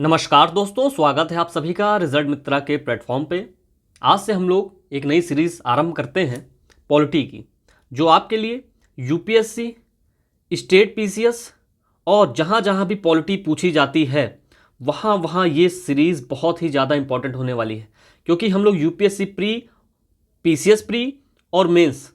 नमस्कार दोस्तों, स्वागत है आप सभी का रिजल्ट मित्रा के प्लेटफॉर्म पे। आज से हम लोग एक नई सीरीज़ आरंभ करते हैं पॉलिटी की, जो आपके लिए यूपीएससी, स्टेट पीसीएस और जहाँ जहाँ भी पॉलिटी पूछी जाती है वहाँ वहाँ ये सीरीज़ बहुत ही ज़्यादा इंपॉर्टेंट होने वाली है। क्योंकि हम लोग यूपीएससी प्री, पीसीएस प्री और मेंस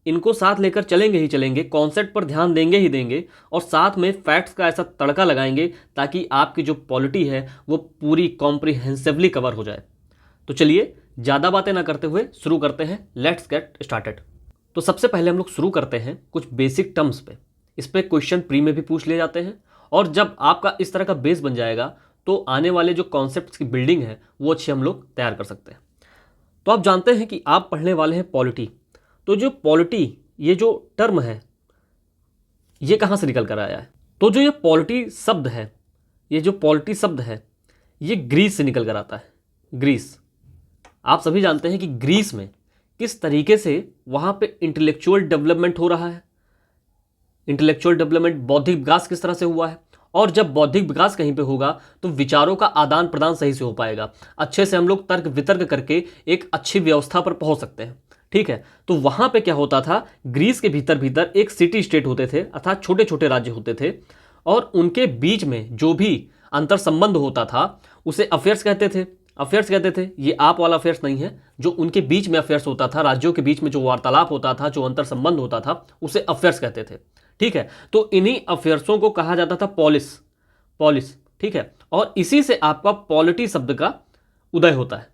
इनको साथ लेकर चलेंगे ही चलेंगे, कॉन्सेप्ट पर ध्यान देंगे ही देंगे और साथ में फैक्ट्स का ऐसा तड़का लगाएंगे ताकि आपकी जो पॉलिटी है वो पूरी कॉम्प्रिहेंसिवली कवर हो जाए। तो चलिए ज़्यादा बातें ना करते हुए शुरू करते हैं। Let's get started. तो सबसे पहले हम लोग शुरू करते हैं कुछ बेसिक टर्म्स पे। इस पे क्वेश्चन प्री में भी पूछ लिए जाते हैं और जब आपका इस तरह का बेस बन जाएगा तो आने वाले जो कॉन्सेप्ट्स की बिल्डिंग है वो अच्छी हम लोग तैयार कर सकते हैं। तो आप जानते हैं कि आप पढ़ने वाले हैं पॉलिटी। तो जो पॉलिटी ये जो टर्म है ये कहाँ से निकल कर आया है? तो जो ये पॉलिटी शब्द है, ये जो पॉलिटी शब्द है ये ग्रीस से निकल कर आता है। ग्रीस, आप सभी जानते हैं कि ग्रीस में किस तरीके से वहाँ पे इंटेलेक्चुअल डेवलपमेंट हो रहा है। इंटेलेक्चुअल डेवलपमेंट, बौद्धिक विकास किस तरह से हुआ है। और जब बौद्धिक विकास कहीं पे होगा तो विचारों का आदान प्रदान सही से हो पाएगा। अच्छे से हम लोग तर्क वितर्क करके एक अच्छी व्यवस्था पर पहुंच सकते हैं। ठीक है, तो वहां पे क्या होता था, ग्रीस के भीतर भीतर एक सिटी स्टेट होते थे, अर्थात छोटे छोटे राज्य होते थे और उनके बीच में जो भी अंतर संबंध होता था उसे अफेयर्स कहते थे। अफेयर्स कहते थे, ये आप वाला अफेयर्स नहीं है, जो उनके बीच में अफेयर्स होता था, राज्यों के बीच में जो वार्तालाप होता था, जो अंतर संबंध होता था उसे अफेयर्स कहते थे। ठीक है, तो इन्हीं अफेयर्सों को कहा जाता था पॉलिस। पॉलिस, ठीक है, और इसी से आपका पॉलिटी शब्द का उदय होता है।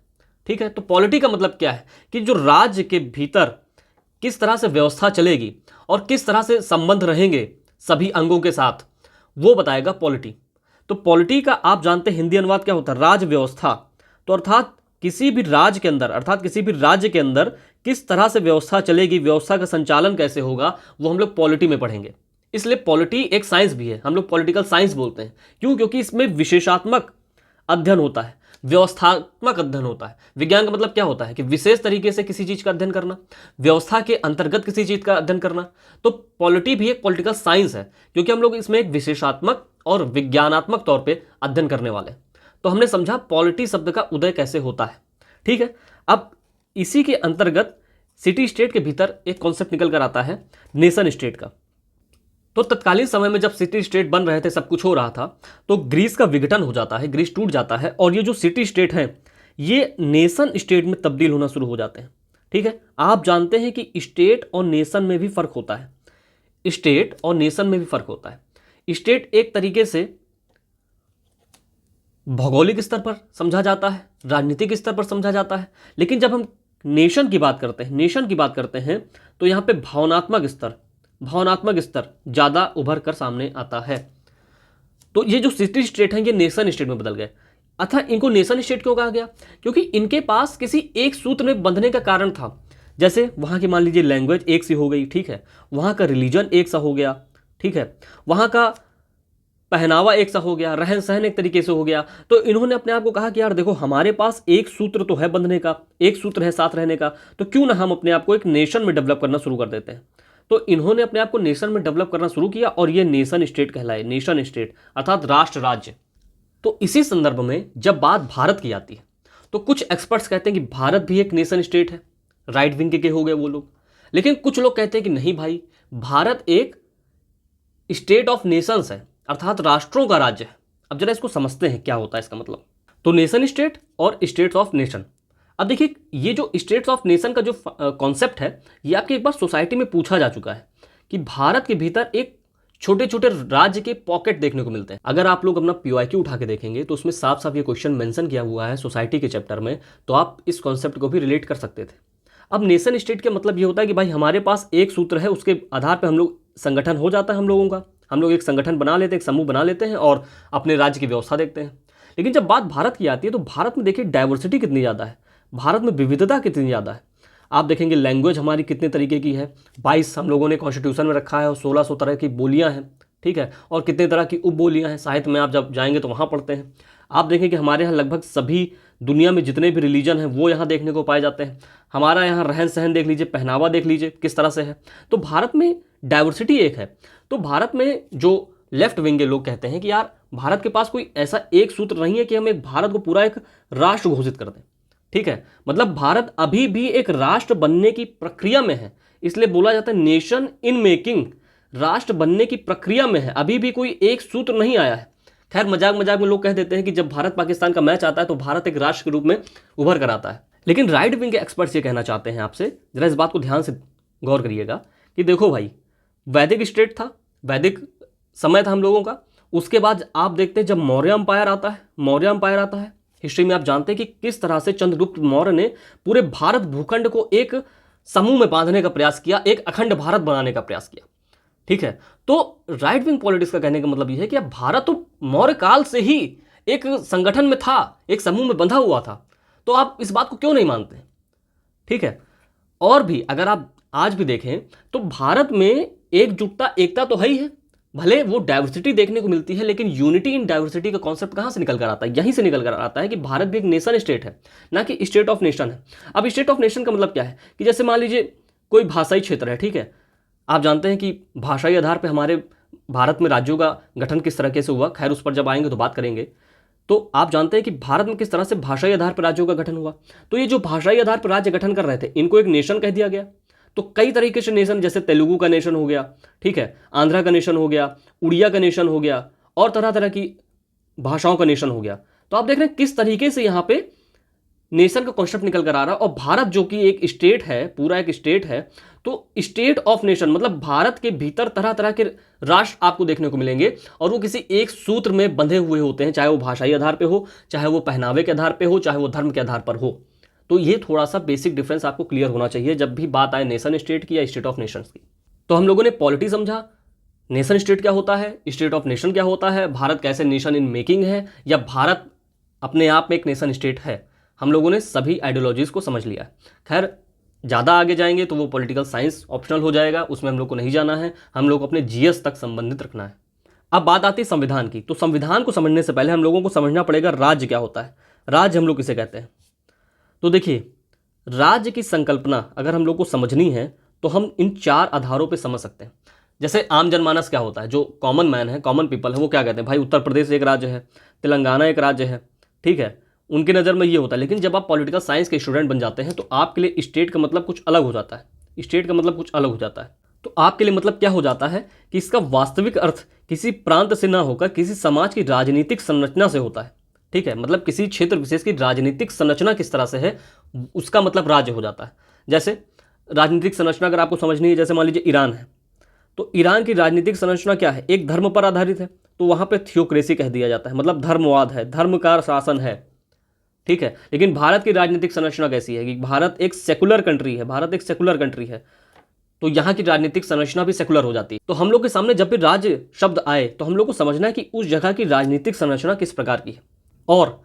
ठीक है, तो पॉलिटी का मतलब क्या है कि जो राज्य के भीतर किस तरह से व्यवस्था चलेगी और किस तरह से संबंध रहेंगे सभी अंगों के साथ, वो बताएगा पॉलिटी। तो पॉलिटी का आप जानते हैं हिंदी अनुवाद क्या होता है? राज व्यवस्था। तो अर्थात किसी भी राज्य के अंदर, अर्थात किसी भी राज्य के अंदर किस तरह से व्यवस्था चलेगी, व्यवस्था का संचालन कैसे होगा, वो हम लोग पॉलिटी में पढ़ेंगे। इसलिए पॉलिटी एक साइंस भी है, हम लोग पॉलिटिकल साइंस बोलते हैं। क्यों? क्योंकि इसमें विशेषात्मक अध्ययन होता है, व्यवस्थात्मक अध्ययन होता है। विज्ञान का मतलब क्या होता है कि विशेष तरीके से किसी चीज का अध्ययन करना, व्यवस्था के अंतर्गत किसी चीज का अध्ययन करना। तो पॉलिटी भी एक पॉलिटिकल साइंस है क्योंकि हम लोग इसमें एक विशेषात्मक और विज्ञानात्मक तौर पे अध्ययन करने वाले। तो हमने समझा पॉलिटी शब्द का उदय कैसे होता है। ठीक है, अब इसी के अंतर्गत सिटी स्टेट के भीतर एक कॉन्सेप्ट निकल कर आता है नेशन स्टेट का। तो तत्कालीन समय में जब सिटी स्टेट बन रहे थे, सब कुछ हो रहा था, तो ग्रीस का विघटन हो जाता है, ग्रीस टूट जाता है और ये जो सिटी स्टेट हैं ये नेशन स्टेट में तब्दील होना शुरू हो जाते हैं। ठीक है, आप जानते हैं कि स्टेट और नेशन में भी फर्क होता है। स्टेट और नेशन में भी फर्क होता है। स्टेट एक तरीके से भौगोलिक स्तर पर समझा जाता है, राजनीतिक स्तर पर समझा जाता है, लेकिन जब हम नेशन की बात करते हैं, नेशन की बात करते हैं तो यहाँ पे भावनात्मक स्तर ज़्यादा उभर कर सामने आता है। तो ये जो सिटी स्टेट हैं ये नेशन स्टेट में बदल गए। अतः इनको नेशन स्टेट क्यों कहा गया? क्योंकि इनके पास किसी एक सूत्र में बंधने का कारण था। जैसे वहाँ की मान लीजिए लैंग्वेज एक सी हो गई, ठीक है, वहाँ का रिलीजन एक सा हो गया, ठीक है, वहाँ का पहनावा एक सा हो गया, रहन सहन एक तरीके से हो गया। तो इन्होंने अपने आप को कहा कि यार देखो, हमारे पास एक सूत्र तो है बंधने का, एक सूत्र है साथ रहने का, तो क्यों ना हम अपने आप को एक नेशन में डेवलप करना शुरू कर देते हैं। तो इन्होंने अपने आप को नेशन में डेवलप करना शुरू किया और ये नेशन स्टेट कहलाए, नेशन स्टेट अर्थात राष्ट्र राज्य। तो इसी संदर्भ में जब बात भारत की आती है तो कुछ एक्सपर्ट्स कहते हैं कि भारत भी एक नेशन स्टेट है, राइट विंग के हो गए वो लोग। लेकिन कुछ लोग कहते हैं कि नहीं भाई, भारत एक स्टेट ऑफ नेशंस है, अर्थात राष्ट्रों का राज्य है। अब जरा इसको समझते हैं क्या होता है इसका मतलब। तो नेशन स्टेट और स्टेट्स ऑफ नेशन। अब देखिए, ये जो स्टेट्स ऑफ नेशन का जो कॉन्सेप्ट है ये आपके एक बार सोसाइटी में पूछा जा चुका है कि भारत के भीतर एक छोटे छोटे राज्य के पॉकेट देखने को मिलते हैं। अगर आप लोग अपना पीवाईक्यू उठा के देखेंगे तो उसमें साफ साफ ये क्वेश्चन मेंशन किया हुआ है सोसाइटी के चैप्टर में, तो आप इस कॉन्सेप्ट को भी रिलेट कर सकते थे। अब नेशन स्टेट का मतलब ये होता है कि भाई हमारे पास एक सूत्र है, उसके आधार पर हम लोग संगठन हो जाता है हम लोगों का, हम लोग एक संगठन बना लेते हैं, एक समूह बना लेते हैं और अपने राज्य की व्यवस्था देखते हैं। लेकिन जब बात भारत की आती है तो भारत में देखिए डाइवर्सिटी कितनी ज़्यादा है, भारत में विविधता कितनी ज़्यादा है। आप देखेंगे लैंग्वेज हमारी कितने तरीके की है, 22 हम लोगों ने कॉन्स्टिट्यूशन में रखा है और 1600 तरह की बोलियां हैं, ठीक है, और कितने तरह की उप बोलियां हैं। साहित्य में आप जब जाएंगे तो वहाँ पढ़ते हैं। आप देखें कि हमारे यहाँ लगभग सभी दुनिया में जितने भी रिलीजन हैं वो यहाँ देखने को पाए जाते हैं। हमारा यहाँ रहन सहन देख लीजिए, पहनावा देख लीजिए किस तरह से है। तो भारत में डाइवर्सिटी एक है। तो भारत में जो लेफ्ट विंग के लोग कहते हैं कि यार भारत के पास कोई ऐसा एक सूत्र नहीं है कि हम एक भारत को पूरा एक राष्ट्र घोषित कर दें। ठीक है, मतलब भारत अभी भी एक राष्ट्र बनने की प्रक्रिया में है, इसलिए बोला जाता है नेशन इन मेकिंग, राष्ट्र बनने की प्रक्रिया में है, अभी भी कोई एक सूत्र नहीं आया है। खैर मजाक मजाक में लोग कह देते हैं कि जब भारत पाकिस्तान का मैच आता है तो भारत एक राष्ट्र के रूप में उभर कर आता है, लेकिन राइट विंग के एक्सपर्ट्स ये कहना चाहते हैं आपसे, जरा इस बात को ध्यान से गौर करिएगा कि देखो भाई, वैदिक स्टेट था, वैदिक समय था हम लोगों का, उसके बाद आप देखते हैं जब मौर्य अंपायर आता है, हिस्ट्री में आप जानते हैं कि किस तरह से चंद्रगुप्त मौर्य ने पूरे भारत भूखंड को एक समूह में बांधने का प्रयास किया, एक अखंड भारत बनाने का प्रयास किया। ठीक है, तो राइट विंग पॉलिटिक्स का कहने का मतलब यह है कि अब भारत तो मौर्य काल से ही एक संगठन में था, एक समूह में बंधा हुआ था, तो आप इस बात को क्यों नहीं मानते? ठीक है, और भी अगर आप आज भी देखें तो भारत में एकजुटता, एकता तो है ही है, भले वो डाइवर्सिटी देखने को मिलती है, लेकिन यूनिटी इन डाइवर्सिटी का कॉन्सेप्ट कहां से निकल कर आता है? यहीं से निकल कर आता है कि भारत भी एक नेशन स्टेट है, ना कि स्टेट ऑफ नेशन है। अब स्टेट ऑफ नेशन का मतलब क्या है कि जैसे मान लीजिए कोई भाषाई क्षेत्र है, ठीक है, आप जानते हैं कि भाषाई आधार पर हमारे भारत में राज्यों का गठन किस तरीके से हुआ, खैर उस पर जब आएंगे तो बात करेंगे। तो आप जानते हैं कि भारत में किस तरह से भाषाई आधार पर राज्यों का गठन हुआ। तो ये जो भाषाई आधार पर राज्य गठन कर रहे थे, इनको एक नेशन कह दिया गया। तो कई तरीके से नेशन, जैसे तेलुगु का नेशन हो गया, ठीक है, आंध्रा का नेशन हो गया, उड़िया का नेशन हो गया, और तरह तरह की भाषाओं का नेशन हो गया। तो आप देख रहे हैं किस तरीके से यहाँ पे नेशन का कॉन्सेप्ट निकल कर आ रहा है। और भारत जो कि एक स्टेट है, पूरा एक स्टेट है, तो स्टेट ऑफ नेशन मतलब भारत के भीतर तरह तरह के राष्ट्र आपको देखने को मिलेंगे, और वो किसी एक सूत्र में बंधे हुए होते हैं, चाहे वो भाषाई आधार पे हो, चाहे वो पहनावे के आधार पे हो, चाहे वो धर्म के आधार पर हो। तो ये थोड़ा सा बेसिक डिफरेंस आपको क्लियर होना चाहिए जब भी बात आए नेशन स्टेट की या स्टेट ऑफ नेशंस की। तो हम लोगों ने पॉलिटी समझा, नेशन स्टेट क्या होता है, स्टेट ऑफ नेशन क्या होता है, भारत कैसे नेशन इन मेकिंग है, या भारत अपने आप में एक नेशन स्टेट है। हम लोगों ने सभी आइडियोलॉजीज को समझ लिया है। खैर ज़्यादा आगे जाएंगे तो वो पॉलिटिकल साइंस ऑप्शनल हो जाएगा, उसमें हम लोग को नहीं जाना है, हम लोग अपने जीएस तक संबंधित रखना है। अब बात आती है संविधान की। तो संविधान को समझने से पहले हम लोगों को समझना पड़ेगा राज्य क्या होता है, राज्य हम लोग किसे कहते हैं। तो देखिए, राज्य की संकल्पना अगर हम लोग को समझनी है तो हम इन 4 आधारों पे समझ सकते हैं। जैसे आम जनमानस क्या होता है, जो कॉमन मैन है, कॉमन पीपल है, वो क्या कहते हैं, भाई उत्तर प्रदेश एक राज्य है, तेलंगाना एक राज्य है, ठीक है, उनकी नज़र में ये होता है। लेकिन जब आप पॉलिटिकल साइंस के स्टूडेंट बन जाते हैं तो आपके लिए स्टेट का मतलब कुछ अलग हो जाता है, स्टेट का मतलब कुछ अलग हो जाता है। तो आपके लिए मतलब क्या हो जाता है कि इसका वास्तविक अर्थ किसी प्रांत से ना होकर किसी समाज की राजनीतिक संरचना से होता है। ठीक है, मतलब किसी क्षेत्र विशेष की राजनीतिक संरचना किस तरह से है, उसका मतलब राज्य हो जाता है। जैसे राजनीतिक संरचना अगर आपको समझनी है, जैसे मान लीजिए ईरान है, तो ईरान की राजनीतिक संरचना क्या है, एक धर्म पर आधारित है, तो वहाँ पे थियोक्रेसी कह दिया जाता है, मतलब धर्मवाद है, धर्म का शासन है। ठीक है, लेकिन भारत की राजनीतिक संरचना कैसी है कि भारत एक सेकुलर कंट्री है, भारत एक सेकुलर कंट्री है, तो यहाँ की राजनीतिक संरचना भी सेकुलर हो जाती है। तो हम लोग के सामने जब भी राज्य शब्द आए तो हम लोग को समझना है कि उस जगह की राजनीतिक संरचना किस प्रकार की है, और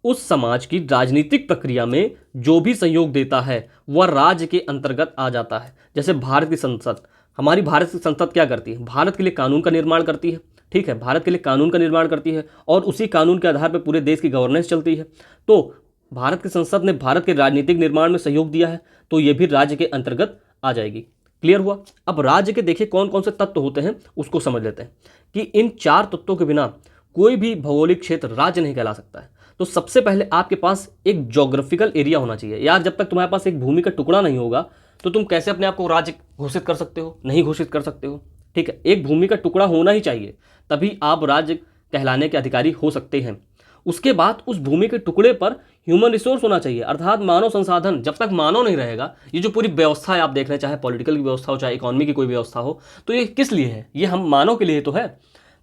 उस समाज की राजनीतिक प्रक्रिया में जो भी सहयोग देता है वह राज्य के अंतर्गत आ जाता है। जैसे भारत की संसद, हमारी भारत की संसद क्या करती है, भारत के लिए कानून का निर्माण करती है। ठीक है, भारत के लिए कानून का निर्माण करती है, और उसी कानून के आधार पर पूरे देश की गवर्नेंस चलती है। तो भारत की संसद ने भारत के राजनीतिक निर्माण में सहयोग दिया है, तो ये भी राज्य के अंतर्गत आ जाएगी। क्लियर हुआ। अब राज्य के देखिए कौन कौन से तत्व होते हैं उसको समझ लेते हैं कि इन 4 तत्वों के बिना कोई भी भौगोलिक क्षेत्र राज्य नहीं कहला सकता है। तो सबसे पहले आपके पास एक ज्योग्राफिकल एरिया होना चाहिए। यार, जब तक तुम्हारे पास एक भूमि का टुकड़ा नहीं होगा तो तुम कैसे अपने आप को राज्य घोषित कर सकते हो, नहीं घोषित कर सकते हो। ठीक है, एक भूमि का टुकड़ा होना ही चाहिए, तभी आप राज्य कहलाने के अधिकारी हो सकते हैं। उसके बाद उस भूमि के टुकड़े पर ह्यूमन रिसोर्स होना चाहिए, अर्थात मानव संसाधन। जब तक मानव नहीं रहेगा, ये जो पूरी व्यवस्था है आप देख रहे हैं, चाहे पॉलिटिकल की व्यवस्था हो, चाहे इकोनॉमी की कोई व्यवस्था हो, तो ये किस लिए है, ये हम मानव के लिए तो है।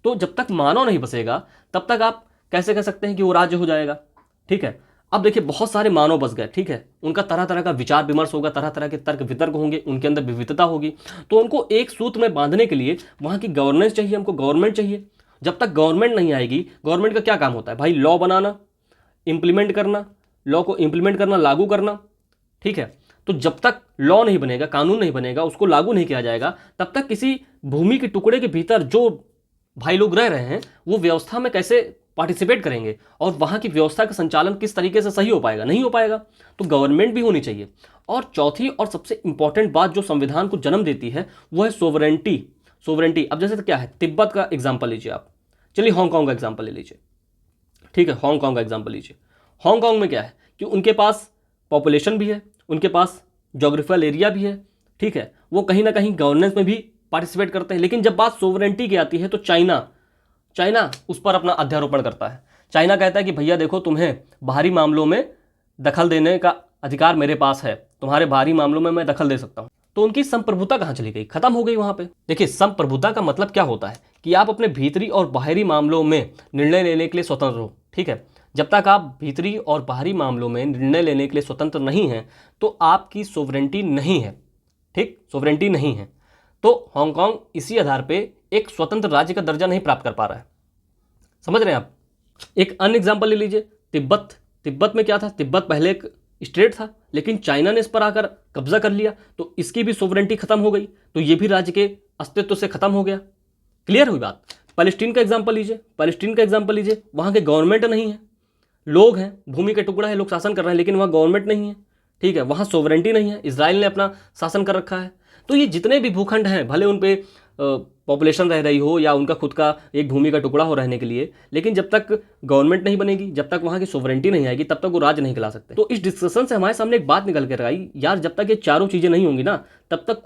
तो जब तक मानव नहीं बसेगा तब तक आप कैसे कह सकते हैं कि वो राज्य हो जाएगा। ठीक है, अब देखिए बहुत सारे मानव बस गए, ठीक है, उनका तरह तरह का विचार विमर्श होगा, तरह तरह के तर्क वितर्क होंगे, उनके अंदर विविधता होगी, तो उनको एक सूत्र में बांधने के लिए वहाँ की गवर्नेंस चाहिए, हमको गवर्नमेंट चाहिए। जब तक गवर्नमेंट नहीं आएगी, गवर्नमेंट का क्या काम होता है भाई, लॉ बनाना, इम्प्लीमेंट करना, लॉ को इम्प्लीमेंट करना, लागू करना। ठीक है, तो जब तक लॉ नहीं बनेगा, कानून नहीं बनेगा, उसको लागू नहीं किया जाएगा, तब तक किसी भूमि के टुकड़े के भीतर जो भाई लोग रह रहे हैं वो व्यवस्था में कैसे पार्टिसिपेट करेंगे, और वहाँ की व्यवस्था का संचालन किस तरीके से सही हो पाएगा, नहीं हो पाएगा। तो गवर्नमेंट भी होनी चाहिए। और चौथी और सबसे इंपॉर्टेंट बात जो संविधान को जन्म देती है वो है सोवरेंटी। सोवरेंटी, अब जैसे तो क्या है, तिब्बत का एग्जाम्पल लीजिए आप, चलिए हांगकांग का एग्जाम्पल ले लीजिए, ठीक है, हांगकांग का एग्जाम्पल लीजिए। हांगकांग में क्या है कि उनके पास पॉपुलेशन भी है, उनके पास जोग्राफिकल एरिया भी है, ठीक है, वो कहीं ना कहीं गवर्नेंस में भी पार्टिसिपेट करते हैं। लेकिन जब बात सोवरेंटी की आती है तो चाइना उस पर अपना अध्यारोपण करता है। चाइना कहता है कि भैया देखो, तुम्हें बाहरी मामलों में दखल देने का अधिकार मेरे पास है, तुम्हारे बाहरी मामलों में मैं दखल दे सकता हूं। तो उनकी संप्रभुता कहां चली गई, खत्म हो गई वहां पे। देखिए, संप्रभुता का मतलब क्या होता है कि आप अपने भीतरी और बाहरी मामलों में निर्णय लेने के लिए स्वतंत्र हो, ठीक है। जब तक आप भीतरी और बाहरी मामलों में निर्णय लेने के लिए स्वतंत्र नहीं हैं तो आपकी सोवरेंटी नहीं है, ठीक, सोवरेंटी नहीं है। तो हांगकांग इसी आधार पे एक स्वतंत्र राज्य का दर्जा नहीं प्राप्त कर पा रहा है। समझ रहे हैं आप। एक अन्य एग्जाम्पल ले लीजिए, तिब्बत में क्या था, तिब्बत पहले एक स्टेट था, लेकिन चाइना ने इस पर आकर कब्जा कर लिया तो इसकी भी सोवरेंटी खत्म हो गई, तो ये भी राज्य के अस्तित्व से खत्म हो गया। क्लियर हुई बात। पैलेस्टीन का एग्जाम्पल लीजिए, वहां के गवर्नमेंट नहीं है, लोग हैं, भूमि का टुकड़ा है, लोग शासन कर रहे हैं, लेकिन वहां गवर्नमेंट नहीं है, ठीक है, वहां सोवरेंटी नहीं है, इजराइल ने अपना शासन कर रखा है। तो ये जितने भी भूखंड हैं, भले उन पे पॉपुलेशन रह रही हो या उनका खुद का एक भूमि का टुकड़ा हो रहने के लिए, लेकिन जब तक गवर्नमेंट नहीं बनेगी, जब तक वहां की सोवरेंटी नहीं आएगी, तब तक वो राज्य नहीं कहला सकते। तो इस डिस्कशन से हमारे सामने एक बात निकल कर आई, यार जब तक ये चारों चीजें नहीं होंगी ना, तब तक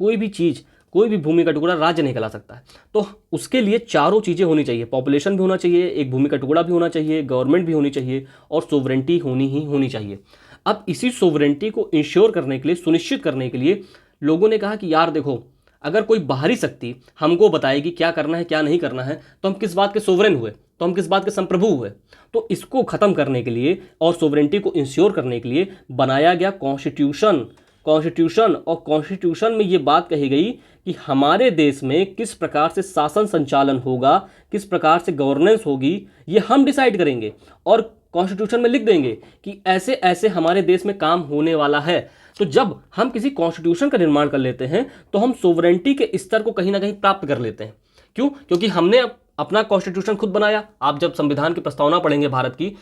कोई भी भूमि का टुकड़ा राज्य नहीं कहला सकता है। तो उसके लिए चारों चीजें होनी चाहिए, पॉपुलेशन भी होना चाहिए, एक भूमि का टुकड़ा भी होना चाहिए, गवर्नमेंट भी होनी चाहिए और सोवरेंटी होनी चाहिए। अब इसी सोवरेंटी को इंश्योर करने के लिए, सुनिश्चित करने के लिए लोगों ने कहा कि यार देखो, अगर कोई बाहरी शक्ति हमको बताएगी क्या करना है क्या नहीं करना है, तो हम किस बात के सोवरेन हुए, तो हम किस बात के संप्रभु हुए। तो इसको खत्म करने के लिए और सोवरेंटी को इंश्योर करने के लिए बनाया गया कॉन्स्टिट्यूशन। और कॉन्स्टिट्यूशन में ये बात कही गई कि हमारे देश में किस प्रकार से शासन संचालन होगा, किस प्रकार से गवर्नेंस होगी, ये हम डिसाइड करेंगे और कॉन्स्टिट्यूशन में लिख देंगे कि ऐसे ऐसे हमारे देश में काम होने वाला है। तो जब हम किसी कॉन्स्टिट्यूशन का निर्माण कर लेते हैं तो हम सोवरेंटी के स्तर को कहीं ना कहीं प्राप्त कर लेते हैं। क्यों? क्योंकि हमने अपना कॉन्स्टिट्यूशन खुद बनाया। आप जब संविधान की प्रस्तावना पढ़ेंगे भारत की,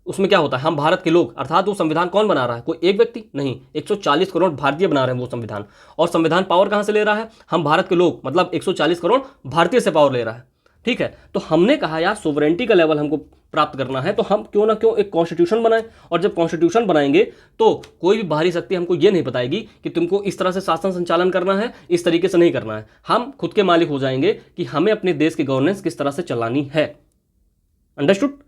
उसमें क्या होता है, हम भारत के लोग, अर्थात वो संविधान कौन बना रहा है, कोई एक व्यक्ति नहीं, 140 करोड़ भारतीय बना रहे हैं वो संविधान। और संविधान पावर कहां से ले रहा है, हम भारत के लोग, मतलब 140 करोड़ भारतीय से पावर ले रहा है, ठीक है। तो हमने कहा यार सोवरेंटी का लेवल हमको प्राप्त करना है, तो हम क्यों ना क्यों एक कॉन्स्टिट्यूशन बनाएं। और जब कॉन्स्टिट्यूशन बनाएंगे तो कोई भी बाहरी शक्ति हमको ये नहीं बताएगी कि तुमको इस तरह से शासन संचालन करना है, इस तरीके से नहीं करना है। हम खुद के मालिक हो जाएंगे कि हमें अपने देश की गवर्नेंस किस तरह से चलानी है। अंडरस्टूड?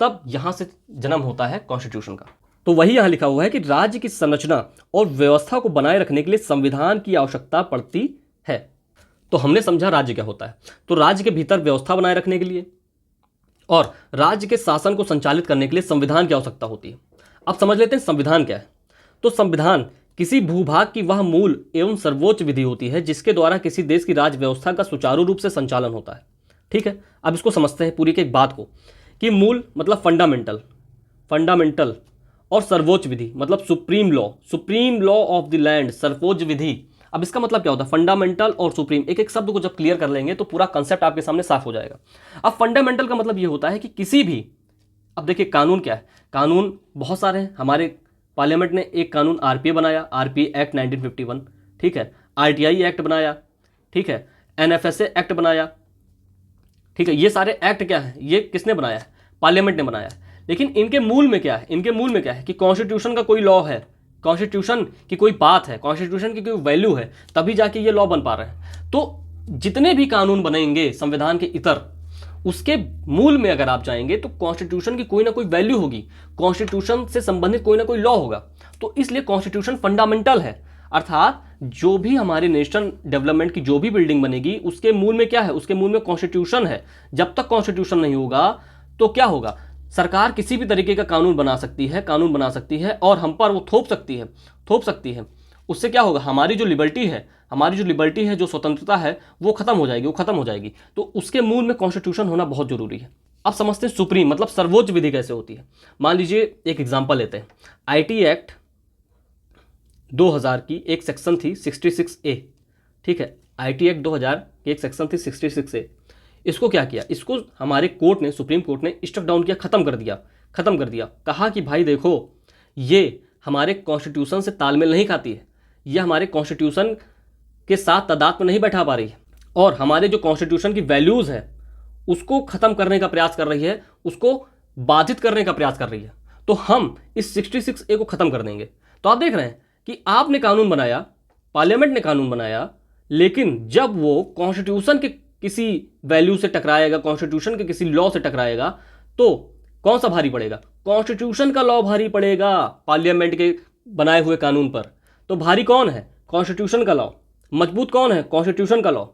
तब यहां से जन्म होता है कॉन्स्टिट्यूशन का। तो वही यहां लिखा हुआ है कि राज्य की संरचना और व्यवस्था को बनाए रखने के लिए संविधान की आवश्यकता पड़ती है। तो हमने समझा राज्य क्या होता है। तो राज्य के भीतर व्यवस्था बनाए रखने के लिए और राज्य के शासन को संचालित करने के लिए संविधान की आवश्यकता होती है। अब समझ लेते हैं संविधान क्या है। तो संविधान किसी भूभाग की वह मूल एवं सर्वोच्च विधि होती है जिसके द्वारा किसी देश की राज्य व्यवस्था का सुचारू रूप से संचालन होता है। ठीक है, अब इसको समझते हैं पूरी की एक बात को कि मूल मतलब फंडामेंटल और सर्वोच्च विधि मतलब supreme law of the land, सर्वोच्च विधि। अब इसका मतलब क्या होता है, फंडामेंटल और सुप्रीम, एक एक शब्द को जब क्लियर कर लेंगे तो पूरा कंसेप्ट आपके सामने साफ हो जाएगा। अब फंडामेंटल का मतलब ये होता है कि किसी भी, अब देखिए कानून क्या है, कानून बहुत सारे हैं। हमारे पार्लियामेंट ने एक कानून आरपीए बनाया, आरपीए एक्ट 1951, ठीक है, आरटीआई एक्ट बनाया, ठीक है, एनएफएसए एक्ट बनाया, ठीक है। ये सारे एक्ट क्या है, ये किसने बनाया है, पार्लियामेंट ने बनाया है। लेकिन इनके मूल में क्या है, इनके मूल में क्या है कि कॉन्स्टिट्यूशन का कोई लॉ है, कॉन्स्टिट्यूशन की कोई बात है, कॉन्स्टिट्यूशन की कोई वैल्यू है, तभी जाके ये लॉ बन पा रहे हैं। तो जितने भी कानून बनेंगे संविधान के इतर, उसके मूल में अगर आप जाएंगे तो कॉन्स्टिट्यूशन की कोई ना कोई वैल्यू होगी, कॉन्स्टिट्यूशन से संबंधित कोई ना कोई लॉ होगा। तो इसलिए कॉन्स्टिट्यूशन फंडामेंटल है, अर्थात जो भी हमारे नेशनल डेवलपमेंट की जो भी बिल्डिंग बनेगी उसके मूल में क्या है, उसके मूल में कॉन्स्टिट्यूशन है। जब तक कॉन्स्टिट्यूशन नहीं होगा तो क्या होगा, सरकार किसी भी तरीके का कानून बना सकती है और हम पर वो थोप सकती है। उससे क्या होगा, हमारी जो लिबर्टी है, जो स्वतंत्रता है, वो खत्म हो जाएगी। तो उसके मूल में कॉन्स्टिट्यूशन होना बहुत जरूरी है। अब समझते हैं सुप्रीम मतलब सर्वोच्च विधि कैसे होती है। मान लीजिए एक एग्जाम्पल लेते हैं, आईटी एक्ट 2000 की एक सेक्शन थी 66A, ठीक है, आईटी एक्ट 2000 की एक सेक्शन थी 66A। इसको क्या किया, इसको हमारे कोर्ट ने, सुप्रीम कोर्ट ने स्ट्रक डाउन किया, खत्म कर दिया। कहा कि भाई देखो, ये हमारे कॉन्स्टिट्यूशन से तालमेल नहीं खाती है, ये हमारे कॉन्स्टिट्यूशन के साथ तादाद में नहीं बैठा पा रही है, और हमारे जो कॉन्स्टिट्यूशन की वैल्यूज़ है उसको खत्म करने का प्रयास कर रही है, उसको बाधित करने का प्रयास कर रही है, तो हम इस 66A को खत्म कर देंगे। तो आप देख रहे हैं कि आपने कानून बनाया, पार्लियामेंट ने कानून बनाया, लेकिन जब वो कॉन्स्टिट्यूशन के किसी वैल्यू से टकराएगा, कॉन्स्टिट्यूशन के किसी लॉ से टकराएगा, तो कौन सा भारी पड़ेगा? कॉन्स्टिट्यूशन का लॉ भारी पड़ेगा पार्लियामेंट के बनाए हुए कानून पर। तो भारी कौन है? कॉन्स्टिट्यूशन का लॉ। मजबूत कौन है? कॉन्स्टिट्यूशन का लॉ।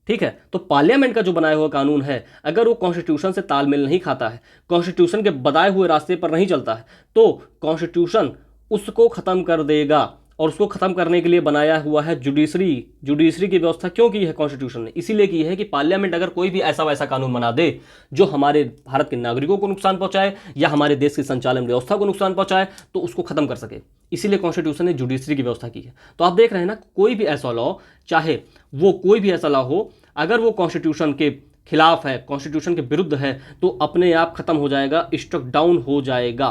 ठीक है, तो पार्लियामेंट का जो बनाया हुआ कानून है, अगर वो कॉन्स्टिट्यूशन से तालमेल नहीं खाता है, कॉन्स्टिट्यूशन के बताए हुए रास्ते पर नहीं चलता है, तो कॉन्स्टिट्यूशन उसको खत्म कर देगा। और उसको खत्म करने के लिए बनाया हुआ है जुडिशरी की व्यवस्था। क्यों की है कॉन्स्टिट्यूशन ने? इसीलिए की है कि पार्लियामेंट अगर कोई भी ऐसा वैसा कानून बना दे जो हमारे भारत के नागरिकों को नुकसान पहुंचाए या हमारे देश की संचालन व्यवस्था को नुकसान पहुंचाए, तो उसको खत्म कर सके। इसीलिए कॉन्स्टिट्यूशन ने जुडिशरी की व्यवस्था की है। तो आप देख रहे हैं ना, कोई भी ऐसा लॉ, चाहे वो कोई भी ऐसा लॉ हो, अगर वो कॉन्स्टिट्यूशन के खिलाफ है, कॉन्स्टिट्यूशन के विरुद्ध है, तो अपने आप खत्म हो जाएगा, स्ट्रक डाउन हो जाएगा।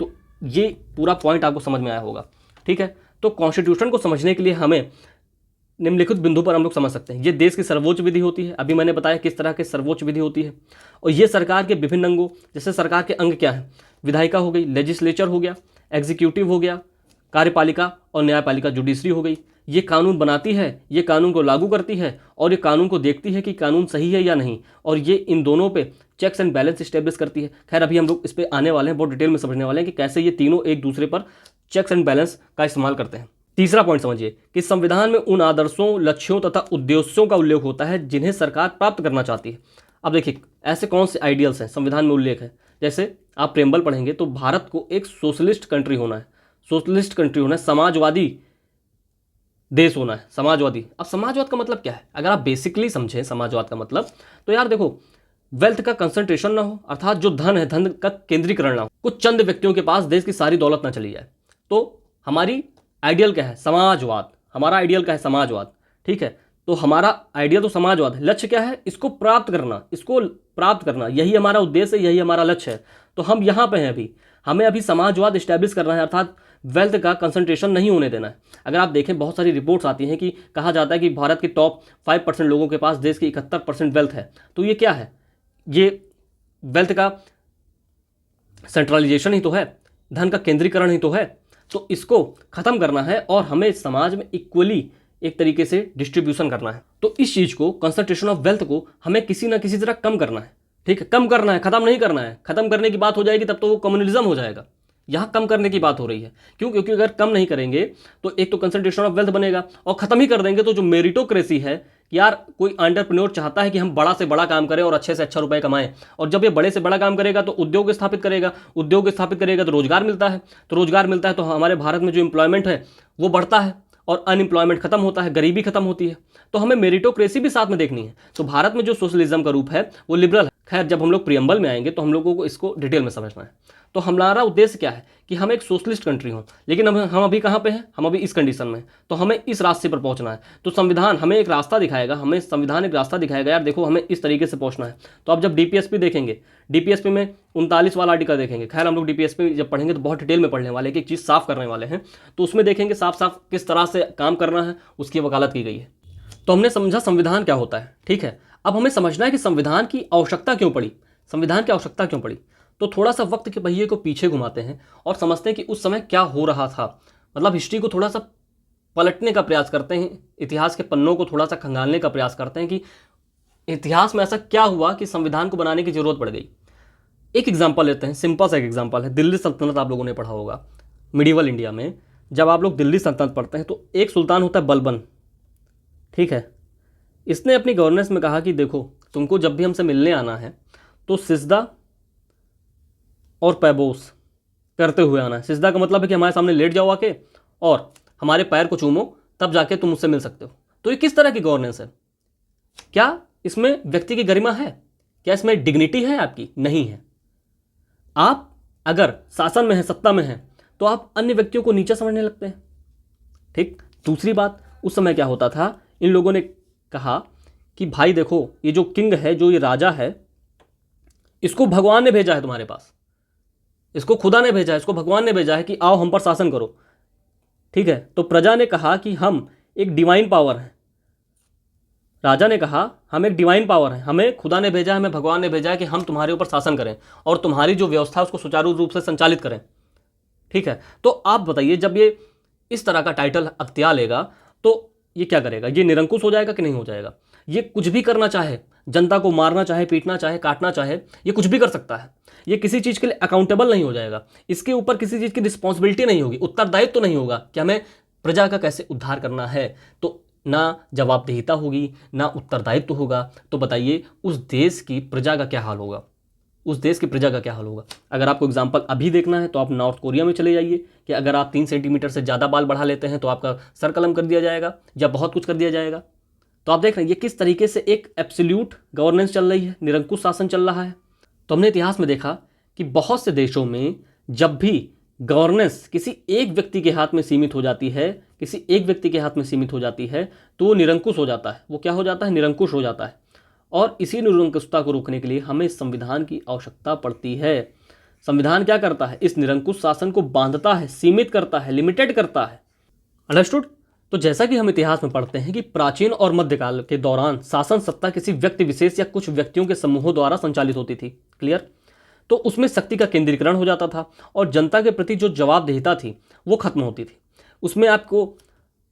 तो ये पूरा पॉइंट आपको समझ में आया होगा। ठीक है, तो कॉन्स्टिट्यूशन को समझने के लिए हमें निम्नलिखित बिंदु पर हम लोग समझ सकते हैं। ये देश की सर्वोच्च विधि होती है। अभी मैंने बताया किस तरह की सर्वोच्च विधि होती है। और ये सरकार के विभिन्न अंगों, जैसे सरकार के अंग क्या है? विधायिका हो गई, लेजिस्लेचर हो गया, एग्जीक्यूटिव हो गया, कार्यपालिका और न्यायपालिका जुडिशरी हो गई। ये कानून बनाती है, ये कानून को लागू करती है, और ये कानून को देखती है कि कानून सही है या नहीं, और ये इन दोनों पे चेक्स एंड बैलेंस स्टेब्लिश करती है। खैर, अभी हम लोग इस पर आने वाले हैं, बहुत डिटेल में समझने वाले हैं कि कैसे ये तीनों एक दूसरे पर चेक्स एंड बैलेंस का इस्तेमाल करते हैं। तीसरा पॉइंट समझिए कि संविधान में उन आदर्शों, लक्ष्यों तथा उद्देश्यों का उल्लेख होता है जिन्हें सरकार प्राप्त करना चाहती है। अब देखिए, ऐसे कौन से आइडियल्स हैं संविधान में उल्लेख है। जैसे आप प्रेम्बल पढ़ेंगे तो भारत को एक सोशलिस्ट कंट्री होना है, सोशलिस्ट कंट्री होना है, समाजवादी देश होना है, समाजवादी। अब समाजवाद का मतलब क्या है? अगर आप बेसिकली समझें समाजवाद का मतलब, तो यार देखो, वेल्थ का कंसंट्रेशन ना हो, अर्थात जो धन है, धन का केंद्रीकरण ना हो, कुछ चंद व्यक्तियों के पास देश की सारी दौलत ना चली जाए। तो हमारी आइडियल क्या है? समाजवाद। हमारा आइडियल क्या है? समाजवाद। ठीक है, तो हमारा आइडियल तो समाजवाद है। लक्ष्य क्या है? इसको प्राप्त करना, इसको प्राप्त करना, यही हमारा उद्देश्य है, यही हमारा लक्ष्य है। तो हम यहाँ पे हैं, अभी हमें अभी समाजवाद इस्टेब्लिश करना है, अर्थात वेल्थ का कंसंट्रेशन नहीं होने देना है। अगर आप देखें, बहुत सारी रिपोर्ट्स आती हैं कि कहा जाता है कि भारत के टॉप 5% लोगों के पास देश की 71% वेल्थ है। तो ये क्या है? ये वेल्थ का सेंट्रलाइजेशन ही तो है, धन का केंद्रीकरण ही तो है। तो इसको खत्म करना है और हमें समाज में इक्वली एक तरीके से डिस्ट्रीब्यूशन करना है। तो इस चीज को, कंसंट्रेशन ऑफ वेल्थ को, हमें किसी ना किसी तरह कम करना है। ठीक है, कम करना है, खत्म नहीं करना है। खत्म करने की बात हो जाएगी तब तो वो कम्युनलिज्म हो जाएगा। यहाँ कम करने की बात हो रही है। क्यों? क्योंकि अगर कम नहीं करेंगे तो एक तो कंसंट्रेशन ऑफ वेल्थ बनेगा, और खत्म ही कर देंगे तो जो मेरिटोक्रेसी है, यार कोई एंटरप्रेन्योर चाहता है कि हम बड़ा से बड़ा काम करें और अच्छे से अच्छा रुपए कमाएं, और जब ये बड़े से बड़ा काम करेगा तो उद्योग स्थापित करेगा, उद्योग स्थापित करेगा तो रोजगार मिलता है, तो रोजगार मिलता है तो हमारे भारत में जो एम्प्लॉयमेंट है वो बढ़ता है, और अनएम्प्लॉयमेंट खत्म होता है, गरीबी खत्म होती है। तो हमें मेरिटोक्रेसी भी साथ में देखनी है। तो भारत में जो सोशलिज्म का रूप है वो लिबरल है। खैर, जब हम लोग प्रियम्बल में आएंगे तो हम लोगों को इसको डिटेल में समझना है। तो हमारा उद्देश्य क्या है कि हम एक सोशलिस्ट कंट्री हों, लेकिन हम अभी कहाँ पे हैं? हम अभी इस कंडीशन में। तो हमें इस रास्ते पर पहुंचना है। तो संविधान हमें एक रास्ता दिखाएगा, हमें संविधान एक रास्ता दिखाएगा, यार देखो हमें इस तरीके से पहुंचना है। तो आप जब डीपीएसपी देखेंगे, डीपीएसपी में 39 वाला आर्टिकल देखेंगे। खैर, हम लोग डीपीएसपी जब पढ़ेंगे तो बहुत डिटेल में पढ़ने वाले, एक चीज़ साफ करने वाले हैं। तो उसमें देखेंगे साफ साफ किस तरह से काम करना है, उसकी वकालत की गई है। तो हमने समझा संविधान क्या होता है। ठीक है, अब हमें समझना है कि संविधान की आवश्यकता क्यों पड़ी, संविधान की आवश्यकता क्यों पड़ी। तो थोड़ा सा वक्त के पहिए को पीछे घुमाते हैं और समझते हैं कि उस समय क्या हो रहा था। मतलब हिस्ट्री को थोड़ा सा पलटने का प्रयास करते हैं, इतिहास के पन्नों को थोड़ा सा खंगालने का प्रयास करते हैं कि इतिहास में ऐसा क्या हुआ कि संविधान को बनाने की जरूरत पड़ गई। एक एग्जाम्पल लेते हैं, सिंपल सा एक एग्जाम्पल है। दिल्ली सल्तनत आप लोगों ने पढ़ा होगा मिडिवल इंडिया में। जब आप लोग दिल्ली सल्तनत पढ़ते हैं तो एक सुल्तान होता है बलबन। ठीक है, इसने अपनी गवर्नेंस में कहा कि देखो, तुमको जब भी हमसे मिलने आना है तो सिजदा और पैबोस करते हुए आना है। सिजदा का मतलब है कि हमारे सामने लेट जाओ आके और हमारे पैर को चूमो, तब जाके तुम मुझसे मिल सकते हो। तो ये किस तरह की गवर्नेंस है? क्या इसमें व्यक्ति की गरिमा है? क्या इसमें डिग्निटी है आपकी? नहीं है। आप अगर शासन में है, सत्ता में है, तो आप अन्य व्यक्तियों को नीचा समझने लगते हैं। ठीक। दूसरी बात, उस समय क्या होता था, इन लोगों ने कहा कि भाई देखो, ये जो किंग है, जो ये राजा है, इसको भगवान ने भेजा है तुम्हारे पास, इसको खुदा ने भेजा है, इसको भगवान ने भेजा है कि आओ हम पर शासन करो। ठीक है, तो प्रजा ने कहा कि हम एक डिवाइन पावर है, राजा ने कहा हम एक डिवाइन पावर है, हमें खुदा ने भेजा है, हमें भगवान ने भेजा है कि हम तुम्हारे ऊपर शासन करें और तुम्हारी जो व्यवस्था है उसको सुचारू रूप से संचालित करें। ठीक है, तो आप बताइए जब ये इस तरह का टाइटल अख्तियार लेगा तो ये क्या करेगा? ये निरंकुश हो जाएगा कि नहीं हो जाएगा? ये कुछ भी करना चाहे, जनता को मारना चाहे, पीटना चाहे, काटना चाहे, ये कुछ भी कर सकता है। ये किसी चीज़ के लिए अकाउंटेबल नहीं हो जाएगा, इसके ऊपर किसी चीज़ की रिस्पॉन्सिबिलिटी नहीं होगी, उत्तरदायित्व तो नहीं होगा कि हमें प्रजा का कैसे उद्धार करना है। तो ना जवाबदेहिता होगी, ना उत्तरदायित्व होगा। तो बताइए उस देश की प्रजा का क्या हाल होगा? उस देश की प्रजा का क्या हाल होगा? अगर आपको एग्जाम्पल अभी देखना है तो आप नॉर्थ कोरिया में चले जाइए कि अगर आप 3 सेंटीमीटर से ज़्यादा बाल बढ़ा लेते हैं तो आपका सर कलम कर दिया जाएगा या बहुत कुछ कर दिया जाएगा। तो आप देख रहे हैं ये किस तरीके से एक एब्सोल्यूट गवर्नेंस चल रही है, निरंकुश शासन चल रहा है। तो हमने इतिहास में देखा कि बहुत से देशों में जब भी गवर्नेंस किसी एक व्यक्ति के हाथ में सीमित हो जाती है, किसी एक व्यक्ति के हाथ में सीमित हो जाती है, तो वो निरंकुश हो जाता है। वो क्या हो जाता है? निरंकुश हो जाता है। और इसी निरंकुशता को रोकने के लिए हमें संविधान की आवश्यकता पड़ती है। संविधान क्या करता है? इस निरंकुश शासन को बांधता है, सीमित करता है, लिमिटेड करता है। अंडरस्टूड? तो जैसा कि हम इतिहास में पढ़ते हैं कि प्राचीन और मध्यकाल के दौरान शासन सत्ता किसी व्यक्ति विशेष या कुछ व्यक्तियों के समूहों द्वारा संचालित होती थी। क्लियर? तो उसमें शक्ति का केंद्रीकरण हो जाता था और जनता के प्रति जो जवाबदेहिता थी वो खत्म होती थी। उसमें आपको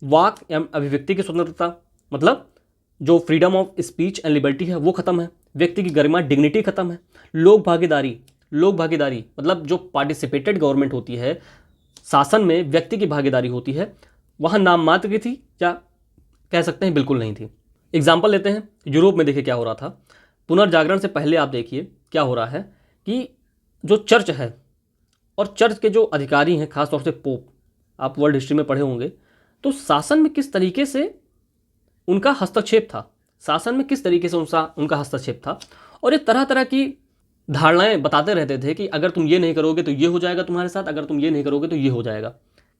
वाक या अभिव्यक्ति की स्वतंत्रता, मतलब जो freedom of speech and liberty है वो खत्म है। व्यक्ति की गरिमा, डिग्निटी खत्म है। लोक भागीदारी मतलब जो पार्टिसिपेटेड गवर्नमेंट होती है, शासन में व्यक्ति की भागीदारी होती है, वहाँ नाम मात्र की थी या कह सकते हैं बिल्कुल नहीं थी। एग्जाम्पल लेते हैं, यूरोप में देखिए क्या हो रहा था। पुनर्जागरण से पहले आप देखिए क्या हो रहा है कि जो चर्च है और चर्च के जो अधिकारी हैं, खासतौर से पोप, आप वर्ल्ड हिस्ट्री में पढ़े होंगे, तो शासन में किस तरीके से उनका हस्तक्षेप था, शासन में किस तरीके से उनका हस्तक्षेप था। और ये तरह तरह की धारणाएं बताते रहते थे कि अगर तुम ये नहीं करोगे तो ये हो जाएगा तुम्हारे साथ, अगर तुम ये नहीं करोगे तो ये हो जाएगा।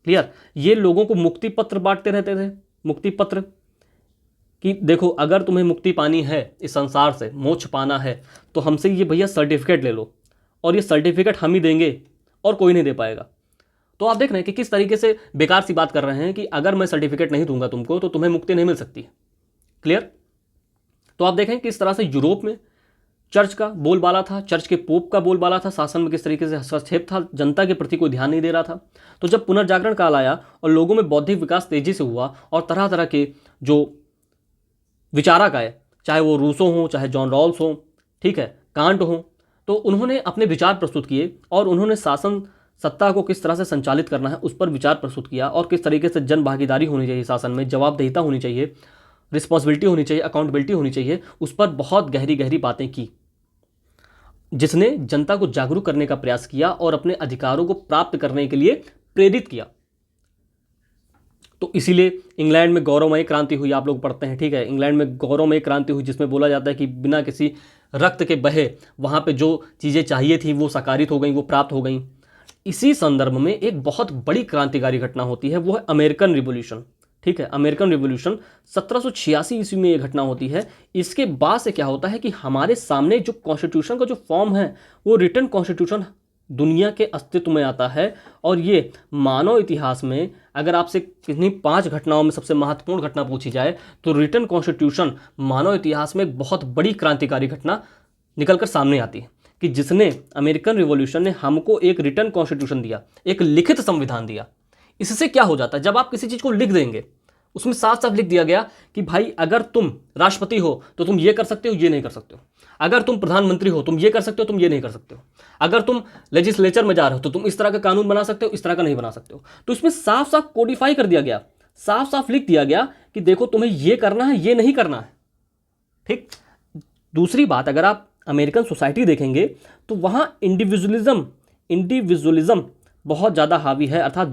क्लियर? ये लोगों को मुक्ति पत्र बांटते रहते थे, मुक्ति पत्र, कि देखो अगर तुम्हें मुक्ति पानी है, इस संसार से मोक्ष पाना है, तो हमसे ये भैया सर्टिफिकेट ले लो, और ये सर्टिफिकेट हम ही देंगे और कोई नहीं दे पाएगा। तो आप देख रहे हैं कि किस तरीके से बेकार सी बात कर रहे हैं कि अगर मैं सर्टिफिकेट नहीं दूंगा तुमको तो तुम्हें मुक्ति नहीं मिल सकती। क्लियर? तो आप देखें किस तरह से यूरोप में चर्च का बोलबाला था, चर्च के पोप का बोलबाला था, शासन में किस तरीके से हस्तक्षेप था, जनता के प्रति कोई ध्यान नहीं दे रहा था। तो जब पुनर्जागरण काल आया और लोगों में बौद्धिक विकास तेजी से हुआ और तरह तरह के जो विचारक आए, चाहे वो रूसो हों, चाहे जॉन रॉल्स हों, ठीक है, कांट हों, तो उन्होंने अपने विचार प्रस्तुत किए और उन्होंने शासन सत्ता को किस तरह से संचालित करना है उस पर विचार प्रस्तुत किया और किस तरीके से जन भागीदारी होनी चाहिए, शासन में जवाबदेहिता होनी चाहिए, रिस्पॉन्सिबिलिटी होनी चाहिए, अकाउंटेबिलिटी होनी चाहिए, उस पर बहुत गहरी गहरी बातें की, जिसने जनता को जागरूक करने का प्रयास किया और अपने अधिकारों को प्राप्त करने के लिए प्रेरित किया। तो इसीलिए इंग्लैंड में गौरवमयी क्रांति हुई, आप लोग पढ़ते हैं, ठीक है, इंग्लैंड में गौरवमयी क्रांति हुई जिसमें बोला जाता है कि बिना किसी रक्त के बहे वहाँ पे जो चीज़ें चाहिए थी वो साकारित हो गई, वो प्राप्त हो गई। इसी संदर्भ में एक बहुत बड़ी क्रांतिकारी घटना होती है, वो है अमेरिकन रिवॉल्यूशन। ठीक है, अमेरिकन रिवॉल्यूशन 1786 ईस्वी में ये घटना होती है। इसके बाद से क्या होता है कि हमारे सामने जो कॉन्स्टिट्यूशन का जो फॉर्म है वो रिटन कॉन्स्टिट्यूशन दुनिया के अस्तित्व में आता है। और ये मानव इतिहास में अगर आपसे किन्हीं 5 घटनाओं में सबसे महत्वपूर्ण घटना पूछी जाए तो रिटन कॉन्स्टिट्यूशन मानव इतिहास में एक बहुत बड़ी क्रांतिकारी घटना निकलकर सामने आती है कि जिसने अमेरिकन रिवॉल्यूशन ने हमको एक रिटन कॉन्स्टिट्यूशन दिया, एक लिखित संविधान दिया। इससे क्या हो जाता है, जब आप किसी चीज़ को लिख देंगे उसमें साफ साफ लिख दिया गया कि भाई अगर तुम राष्ट्रपति हो तो तुम ये कर सकते हो, ये नहीं कर सकते हो, अगर तुम प्रधानमंत्री हो तुम ये कर सकते हो, तुम ये नहीं कर सकते हो, अगर तुम लेजिस्लेचर में जा रहे हो तो तुम इस तरह का कानून बना सकते हो, इस तरह का नहीं बना सकते हो। तो इसमें साफ साफ कोडिफाई कर दिया गया, साफ साफ लिख दिया गया कि देखो तुम्हें ये करना है, ये नहीं करना है। ठीक। दूसरी बात, अगर आप अमेरिकन सोसाइटी देखेंगे तो वहाँ इंडिविजुअलिज्म बहुत ज़्यादा हावी है, अर्थात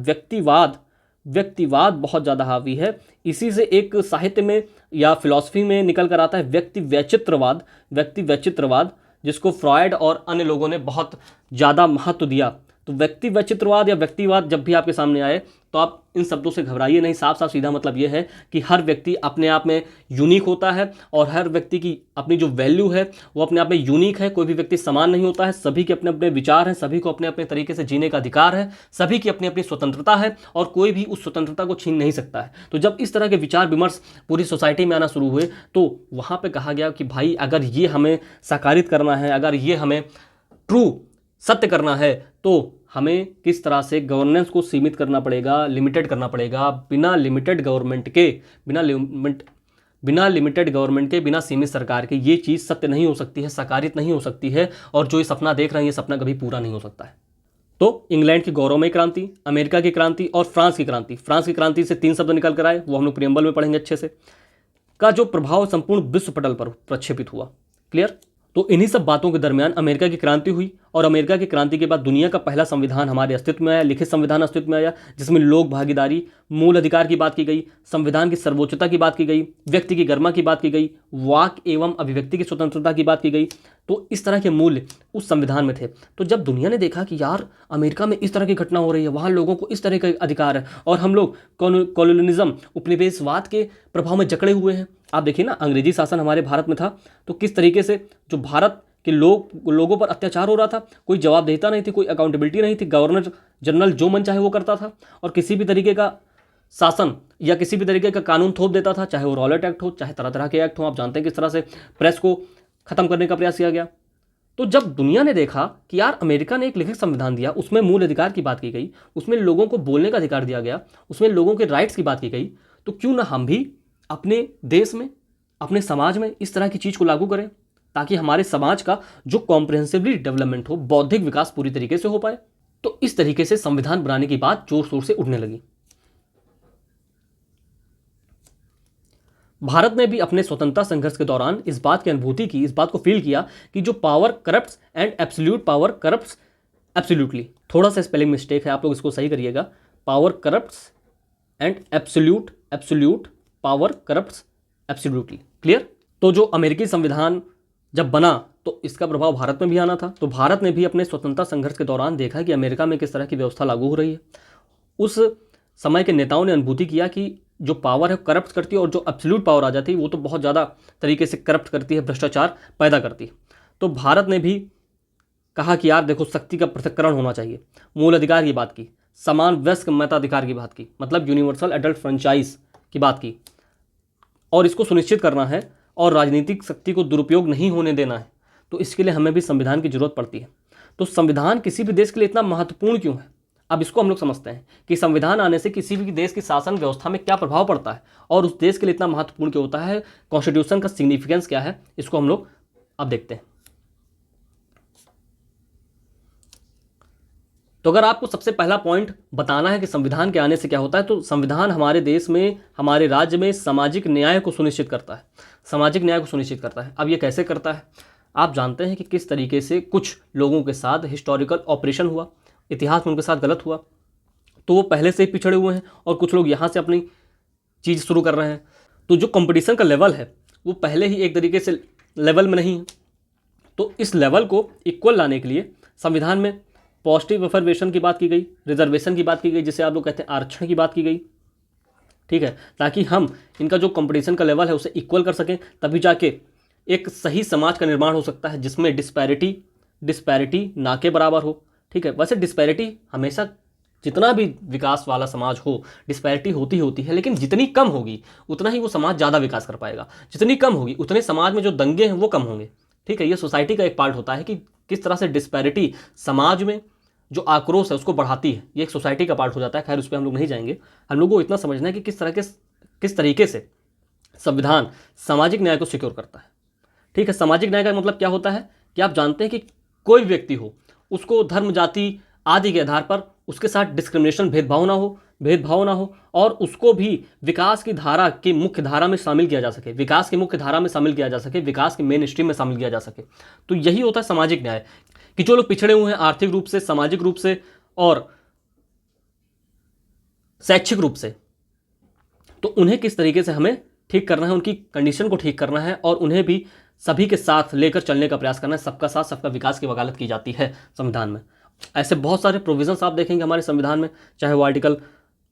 व्यक्तिवाद बहुत ज़्यादा हावी है। इसी से एक साहित्य में या फिलॉसफी में निकल कर आता है व्यक्ति वैचित्रवाद, जिसको फ्रॉयड और अन्य लोगों ने बहुत ज़्यादा महत्व दिया तो व्यक्ति वैचित्रवाद या व्यक्तिवाद जब भी आपके सामने आए तो आप इन शब्दों से घबराइए नहीं। साफ साफ सीधा मतलब ये है कि हर व्यक्ति अपने आप में यूनिक होता है और हर व्यक्ति की अपनी जो वैल्यू है वो अपने आप में यूनिक है। कोई भी व्यक्ति समान नहीं होता है, सभी के अपने अपने विचार हैं, सभी को अपने अपने तरीके से जीने का अधिकार है, सभी की अपनी अपनी स्वतंत्रता है और कोई भी उस स्वतंत्रता को छीन नहीं सकता है। तो जब इस तरह के विचार विमर्श पूरी सोसाइटी में आना शुरू हुए तो वहाँ पर कहा गया कि भाई अगर ये हमें साकारित करना है, अगर ये हमें ट्रू सत्य करना है तो हमें किस तरह से गवर्नेंस को सीमित करना पड़ेगा, लिमिटेड करना पड़ेगा। बिना लिमिटेड गवर्नमेंट के, बिना सीमित सरकार के ये चीज़ सत्य नहीं हो सकती है, साकारित नहीं हो सकती है और जो ये सपना देख रहे हैं ये सपना कभी पूरा नहीं हो सकता है। तो इंग्लैंड की गौरवमयी क्रांति, अमेरिका की क्रांति और फ्रांस की क्रांति। फ्रांस की क्रांति से 3 शब्द निकल कर आए, वो हम लोग प्रियम्बल में पढ़ेंगे अच्छे से, का जो प्रभाव संपूर्ण विश्व पटल पर प्रक्षेपित हुआ। क्लियर। तो इन्हीं सब बातों के दरमियान अमेरिका की क्रांति हुई और अमेरिका की क्रांति के बाद दुनिया का पहला संविधान हमारे अस्तित्व में आया, लिखित संविधान अस्तित्व में आया, जिसमें लोक भागीदारी, मूल अधिकार की बात की गई, संविधान की सर्वोच्चता की बात की गई, व्यक्ति की गरिमा की बात की गई, वाक एवं अभिव्यक्ति की स्वतंत्रता की बात की गई। तो इस तरह के मूल्य उस संविधान में थे। तो जब दुनिया ने देखा कि यार अमेरिका में इस तरह की घटना हो रही है, वहाँ लोगों को इस तरह का अधिकार है और हम लोग कॉलोनिज्म, उपनिवेशवाद के प्रभाव में जकड़े हुए हैं। आप देखिए ना, अंग्रेजी शासन हमारे भारत में था तो किस तरीके से जो भारत के लोगों पर अत्याचार हो रहा था, कोई जवाबदेहिता नहीं थी, कोई अकाउंटेबिलिटी नहीं थी, गवर्नर जनरल जो मन चाहे वो करता था और किसी भी तरीके का शासन या किसी भी तरीके का कानून थोप देता था, चाहे वो रॉलेट एक्ट हो, चाहे तरह तरह के एक्ट हो। आप जानते हैं किस तरह से प्रेस को खत्म करने का प्रयास किया गया। तो जब दुनिया ने देखा कि यार अमेरिका ने एक लिखित संविधान दिया, उसमें मूल अधिकार की बात की गई, उसमें लोगों को बोलने का अधिकार दिया गया, उसमें लोगों के राइट्स की बात की गई, तो क्यों ना हम भी अपने देश में, अपने समाज में इस तरह की चीज़ को लागू करें ताकि हमारे समाज का जो कॉम्प्रिहेंसिवली डेवलपमेंट हो, बौद्धिक विकास पूरी तरीके से हो पाए। तो इस तरीके से संविधान बनाने की बात जोर शोर से उठने लगी। भारत ने भी अपने स्वतंत्रता संघर्ष के दौरान इस बात की अनुभूति की, इस बात को फील किया कि जो power corrupts and absolute power corrupts absolutely. थोड़ा सा स्पेलिंग मिस्टेक है, आप लोग इसको सही करिएगा। Power corrupts and absolute power corrupts absolutely. Clear. तो जो अमेरिकी संविधान जब बना तो इसका प्रभाव भारत में भी आना था। तो भारत ने भी अपने स्वतंत्रता संघर्ष के दौरान देखा कि अमेरिका में किस तरह की व्यवस्था लागू हो रही है। उस समय के नेताओं ने अनुभूति किया कि जो पावर है करप्ट करती है और जो एब्सोल्यूट पावर आ जाती है वो तो बहुत ज़्यादा तरीके से करप्ट करती है, भ्रष्टाचार पैदा करती है। तो भारत ने भी कहा कि यार देखो, शक्ति का पृथक्करण होना चाहिए, मूल अधिकार की बात की, समान वयस्क मताधिकार की बात की, मतलब यूनिवर्सल एडल्ट फ्रेंचाइज की बात की, और इसको सुनिश्चित करना है और राजनीतिक शक्ति को दुरुपयोग नहीं होने देना है। तो इसके लिए हमें भी संविधान की जरूरत पड़ती है। तो संविधान किसी भी देश के लिए इतना महत्वपूर्ण क्यों है? अब इसको हम लोग समझते हैं कि संविधान आने से किसी भी देश की शासन व्यवस्था में क्या प्रभाव पड़ता है और उस देश के लिए इतना महत्वपूर्ण क्यों होता है, कॉन्स्टिट्यूशन का सिग्निफिकेंस क्या है, इसको हम लोग अब देखते हैं। तो अगर आपको सबसे पहला पॉइंट बताना है कि संविधान के आने से क्या होता है, तो संविधान हमारे देश में, हमारे राज्य में सामाजिक न्याय को सुनिश्चित करता है। सामाजिक न्याय को सुनिश्चित करता है। अब ये कैसे करता है? आप जानते हैं कि किस तरीके से कुछ लोगों के साथ हिस्टोरिकल ऑपरेशन हुआ, इतिहास में उनके साथ गलत हुआ, तो वो पहले से ही पिछड़े हुए हैं और कुछ लोग यहाँ से अपनी चीज़ शुरू कर रहे हैं। तो जो कंपटीशन का लेवल है वो पहले ही एक तरीके से लेवल में नहीं है। तो इस लेवल को इक्वल लाने के लिए संविधान में पॉजिटिव अफर्मेशन की बात की गई, रिजर्वेशन की बात की गई, जिसे आप लोग कहते हैं आरक्षण की बात की गई। ठीक है, ताकि हम इनका जो कंपटीशन का लेवल है उसे इक्वल कर सकें, तभी जाके एक सही समाज का निर्माण हो सकता है जिसमें डिस्पैरिटी ना के बराबर हो। ठीक है, वैसे डिस्पैरिटी हमेशा, जितना भी विकास वाला समाज हो, डिस्पैरिटी होती है, लेकिन जितनी कम होगी उतना ही वो समाज ज़्यादा विकास कर पाएगा। जितनी कम होगी उतने समाज में जो दंगे हैं वो कम होंगे। ठीक है, ये सोसाइटी का एक पार्ट होता है कि किस तरह से डिस्पैरिटी समाज में जो आक्रोश है उसको बढ़ाती है। ये एक सोसाइटी का पार्ट हो जाता है। खैर, उस पर हम लोग नहीं जाएंगे। हम लोगों को इतना समझना है कि किस तरीके से संविधान सामाजिक न्याय को सिक्योर करता है। ठीक है, सामाजिक न्याय का मतलब क्या होता है कि आप जानते हैं कि कोई व्यक्ति हो, उसको धर्म, जाति आदि के आधार पर उसके साथ डिस्क्रिमिनेशन, भेदभाव ना हो और उसको भी विकास की धारा की मुख्य धारा में शामिल किया जा सके, विकास की मुख्य धारा में शामिल किया जा सके, विकास के मेन स्ट्रीम में शामिल किया जा सके। तो यही होता है सामाजिक न्याय, कि जो लोग पिछड़े हुए हैं आर्थिक रूप से, सामाजिक रूप से और शैक्षिक रूप से, तो उन्हें किस तरीके से हमें ठीक करना है, उनकी कंडीशन को ठीक करना है और उन्हें भी सभी के साथ लेकर चलने का प्रयास करना है। सबका साथ सबका विकास की वकालत की जाती है संविधान में। ऐसे बहुत सारे प्रोविजंस आप देखेंगे हमारे संविधान में, चाहे वो आर्टिकल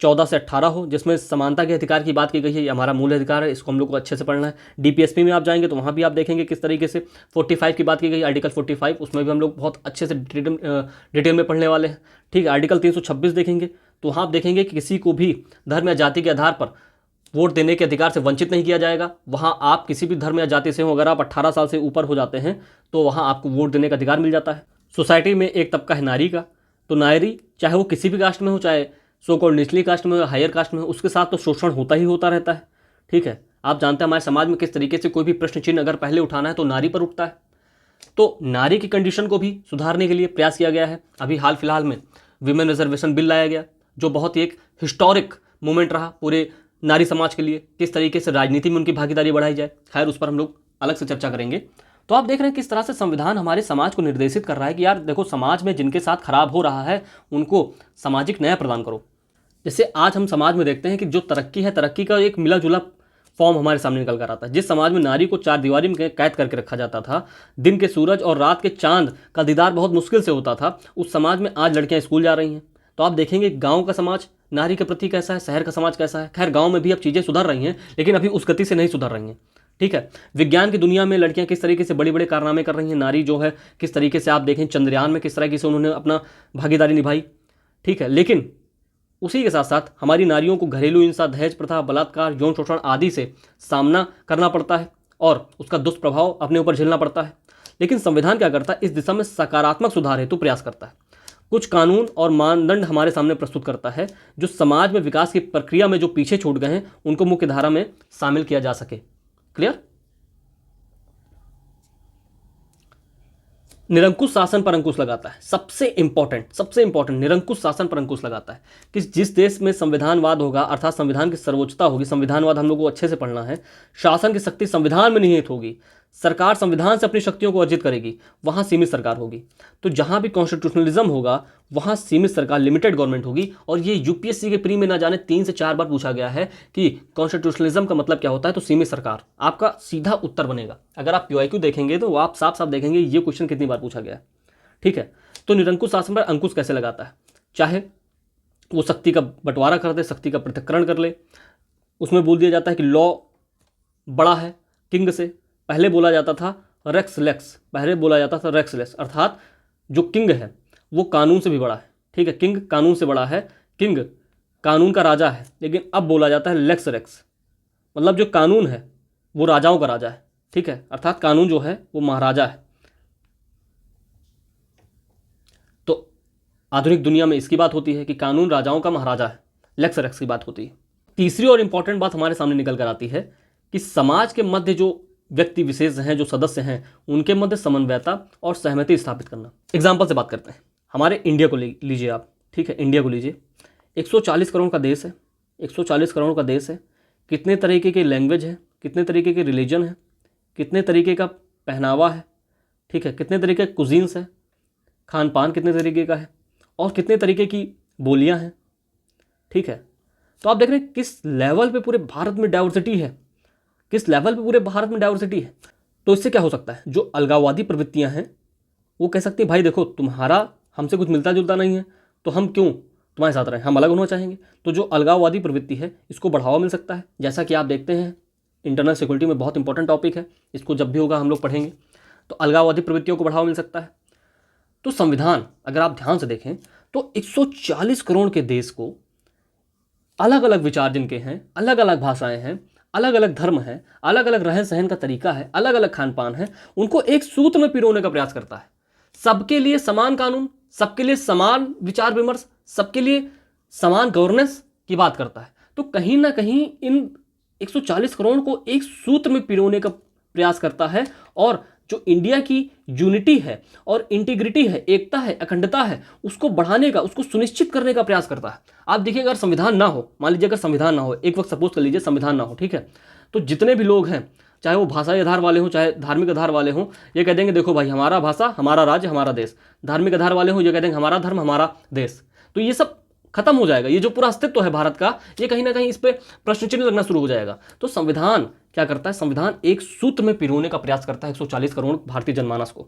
14 से 18 हो जिसमें समानता के अधिकार की बात की गई है। ये हमारा मूल अधिकार है, इसको हम लोग को अच्छे से पढ़ना है। डीपीएसपी में आप जाएंगे तो वहाँ भी आप देखेंगे किस तरीके से 45 की बात की गई, आर्टिकल 45, उसमें भी हम लोग बहुत अच्छे से डिटेल में पढ़ने वाले हैं। ठीक है, आर्टिकल 326 देखेंगे तो वहाँ आप देखेंगे कि किसी को भी धर्म या जाति के आधार पर वोट देने के अधिकार से वंचित नहीं किया जाएगा। वहाँ आप किसी भी धर्म या जाति से हो, अगर आप 18 साल से ऊपर हो जाते हैं तो वहाँ आपको वोट देने का अधिकार मिल जाता है। सोसाइटी में एक तबका है नारी का, तो नारी चाहे वो किसी भी कास्ट में हो, चाहे सो कॉल्ड निचली कास्ट में हो, हायर कास्ट में हो, उसके साथ तो शोषण होता ही होता रहता है। ठीक है, आप जानते हैं हमारे समाज में किस तरीके से कोई भी प्रश्न चिन्ह अगर पहले उठाना है तो नारी पर उठता है। तो नारी की कंडीशन को भी सुधारने के लिए प्रयास किया गया है। अभी हाल फिलहाल में विमेन रिजर्वेशन बिल लाया गया, जो बहुत ही एक हिस्टोरिक मोमेंट रहा पूरे नारी समाज के लिए। किस तरीके से राजनीति में उनकी भागीदारी बढ़ाई जाए, खैर उस पर हम लोग अलग से चर्चा करेंगे। तो आप देख रहे हैं किस तरह से संविधान हमारे समाज को निर्देशित कर रहा है कि यार देखो, समाज में जिनके साथ खराब हो रहा है उनको सामाजिक न्याय प्रदान करो। जैसे आज हम समाज में देखते हैं कि जो तरक्की है, तरक्की का एक मिला जुला फॉर्म हमारे सामने निकल कर आता है। जिस समाज में नारी को चार दीवारी में कैद करके रखा जाता था, दिन के सूरज और रात के चांद का दीदार बहुत मुश्किल से होता था, उस समाज में आज लड़कियां स्कूल जा रही हैं। तो आप देखेंगे गांव का समाज नारी के प्रति कैसा है, शहर का समाज कैसा है। खैर गांव में भी अब चीज़ें सुधर रही हैं, लेकिन अभी उस गति से नहीं सुधर रही हैं। ठीक है, विज्ञान की दुनिया में लड़कियां किस तरीके से बड़े बड़े कारनामे कर रही हैं, नारी जो है किस तरीके से आप देखें चंद्रयान में किस तरीके से उन्होंने अपना भागीदारी निभाई। ठीक है, लेकिन उसी के साथ साथ हमारी नारियों को घरेलू हिंसा, दहेज प्रथा, बलात्कार, यौन शोषण आदि से सामना करना पड़ता है और उसका दुष्प्रभाव अपने ऊपर झेलना पड़ता है। लेकिन संविधान क्या करता है, इस दिशा में सकारात्मक सुधार हेतु प्रयास करता है। कुछ कानून और मानदंड हमारे सामने प्रस्तुत करता है जो समाज में विकास की प्रक्रिया में जो पीछे छूट गए हैं उनको मुख्य धारा में शामिल किया जा सके। क्लियर? निरंकुश शासन पर अंकुश लगाता है। सबसे इंपॉर्टेंट निरंकुश शासन पर अंकुश लगाता है कि जिस देश में संविधानवाद होगा, अर्थात संविधान की सर्वोच्चता होगी, संविधानवाद हम लोग को अच्छे से पढ़ना है, शासन की शक्ति संविधान में निहित होगी, सरकार संविधान से अपनी शक्तियों को अर्जित करेगी, वहां सीमित सरकार होगी। तो जहां भी कॉन्स्टिट्यूशनलिज्म होगा वहां सीमित सरकार, लिमिटेड गवर्नमेंट होगी। और ये यूपीएससी के प्री में ना जाने 3 से 4 बार पूछा गया है कि कॉन्स्टिट्यूशनलिज्म का मतलब क्या होता है, तो सीमित सरकार आपका सीधा उत्तर बनेगा। अगर आप पीवाईक्यू देखेंगे तो आप साफ साफ देखेंगे ये क्वेश्चन कितनी बार पूछा गया है। ठीक है, तो निरंकुश शासन पर अंकुश कैसे लगाता है, चाहे वो शक्ति का बंटवारा कर दे, शक्ति का पृथक्करण कर ले। उसमें बोल दिया जाता है कि लॉ बड़ा है किंग से, पहले बोला जाता था रेक्स लेक्स, पहले बोला जाता था रेक्स लेक्स, अर्थात जो किंग है वो कानून से भी बड़ा है। ठीक है, किंग कानून से बड़ा है, किंग कानून का राजा है। लेकिन अब बोला जाता है लेक्स रेक्स, मतलब जो कानून है वो राजाओं का राजा है। ठीक है, अर्थात कानून जो है वो महाराजा है। तो आधुनिक दुनिया में इसकी बात होती है कि कानून राजाओं का महाराजा है, लेक्स रेक्स की बात होती है। तीसरी और इंपॉर्टेंट बात हमारे सामने निकल कर आती है कि समाज के मध्य जो व्यक्ति विशेष हैं, जो सदस्य हैं, उनके मध्य समन्वयता और सहमति स्थापित करना। एग्जाम्पल से बात करते हैं, हमारे इंडिया को लीजिए आप। ठीक है, इंडिया को लीजिए, 140 करोड़ का देश है, 140 करोड़ का देश है। कितने तरीके के लैंग्वेज है, कितने तरीके के रिलीजन है, कितने तरीके का पहनावा है। ठीक है, कितने तरीके के कुजीन्स है, खान पान कितने तरीके का है, और कितने तरीके की बोलियाँ हैं। ठीक है, तो आप देख रहे हैं किस लेवल पे पूरे भारत में डाइवर्सिटी है, किस लेवल पे पूरे भारत में डाइवर्सिटी है। तो इससे क्या हो सकता है, जो अलगाववादी प्रवृत्तियां हैं वो कह सकती है भाई देखो तुम्हारा हमसे कुछ मिलता जुलता नहीं है तो हम क्यों तुम्हारे साथ रहें, हम अलग होना चाहेंगे। तो जो अलगाववादी प्रवृत्ति है इसको बढ़ावा मिल सकता है। जैसा कि आप देखते हैं इंटरनल सिक्योरिटी में बहुत इंपॉर्टेंट टॉपिक है, इसको जब भी होगा हम लोग पढ़ेंगे। तो अलगाववादी प्रवृत्तियों को बढ़ावा मिल सकता है। तो संविधान अगर आप ध्यान से देखें तो 140 करोड़ के देश को अलग अलग विचार जिनके हैं, अलग अलग भाषाएं हैं, अलग अलग धर्म है, अलग अलग रहन सहन का तरीका है, अलग अलग खान पान है, उनको एक सूत्र में पिरोने का प्रयास करता है। सबके लिए समान कानून, सबके लिए समान विचार विमर्श, सबके लिए समान गवर्नेंस की बात करता है। तो कहीं ना कहीं इन 140 करोड़ को एक सूत्र में पिरोने का प्रयास करता है और जो इंडिया की यूनिटी है और इंटीग्रिटी है, एकता है, अखंडता है, उसको बढ़ाने का, उसको सुनिश्चित करने का प्रयास करता है। आप देखिए अगर संविधान ना हो, मान लीजिए अगर संविधान ना हो, एक वक्त सपोज कर लीजिए संविधान ना हो, ठीक है, तो जितने भी लोग हैं, चाहे वो भाषाई आधार वाले हों चाहे धार्मिक आधार वाले हों, ये कह देंगे देखो भाई हमारा भाषा हमारा राज्य हमारा देश। धार्मिक आधार वाले हों ये कह देंगे हमारा धर्म हमारा देश। तो ये सब खत्म हो जाएगा, ये जो पूरा अस्तित्व है भारत का, ये कहीं ना कहीं इस पर प्रश्न चिन्ह लगना शुरू हो जाएगा। तो संविधान क्या करता है, संविधान एक सूत्र में पिरोने का प्रयास करता है 140 करोड़ भारतीय जनमानस को।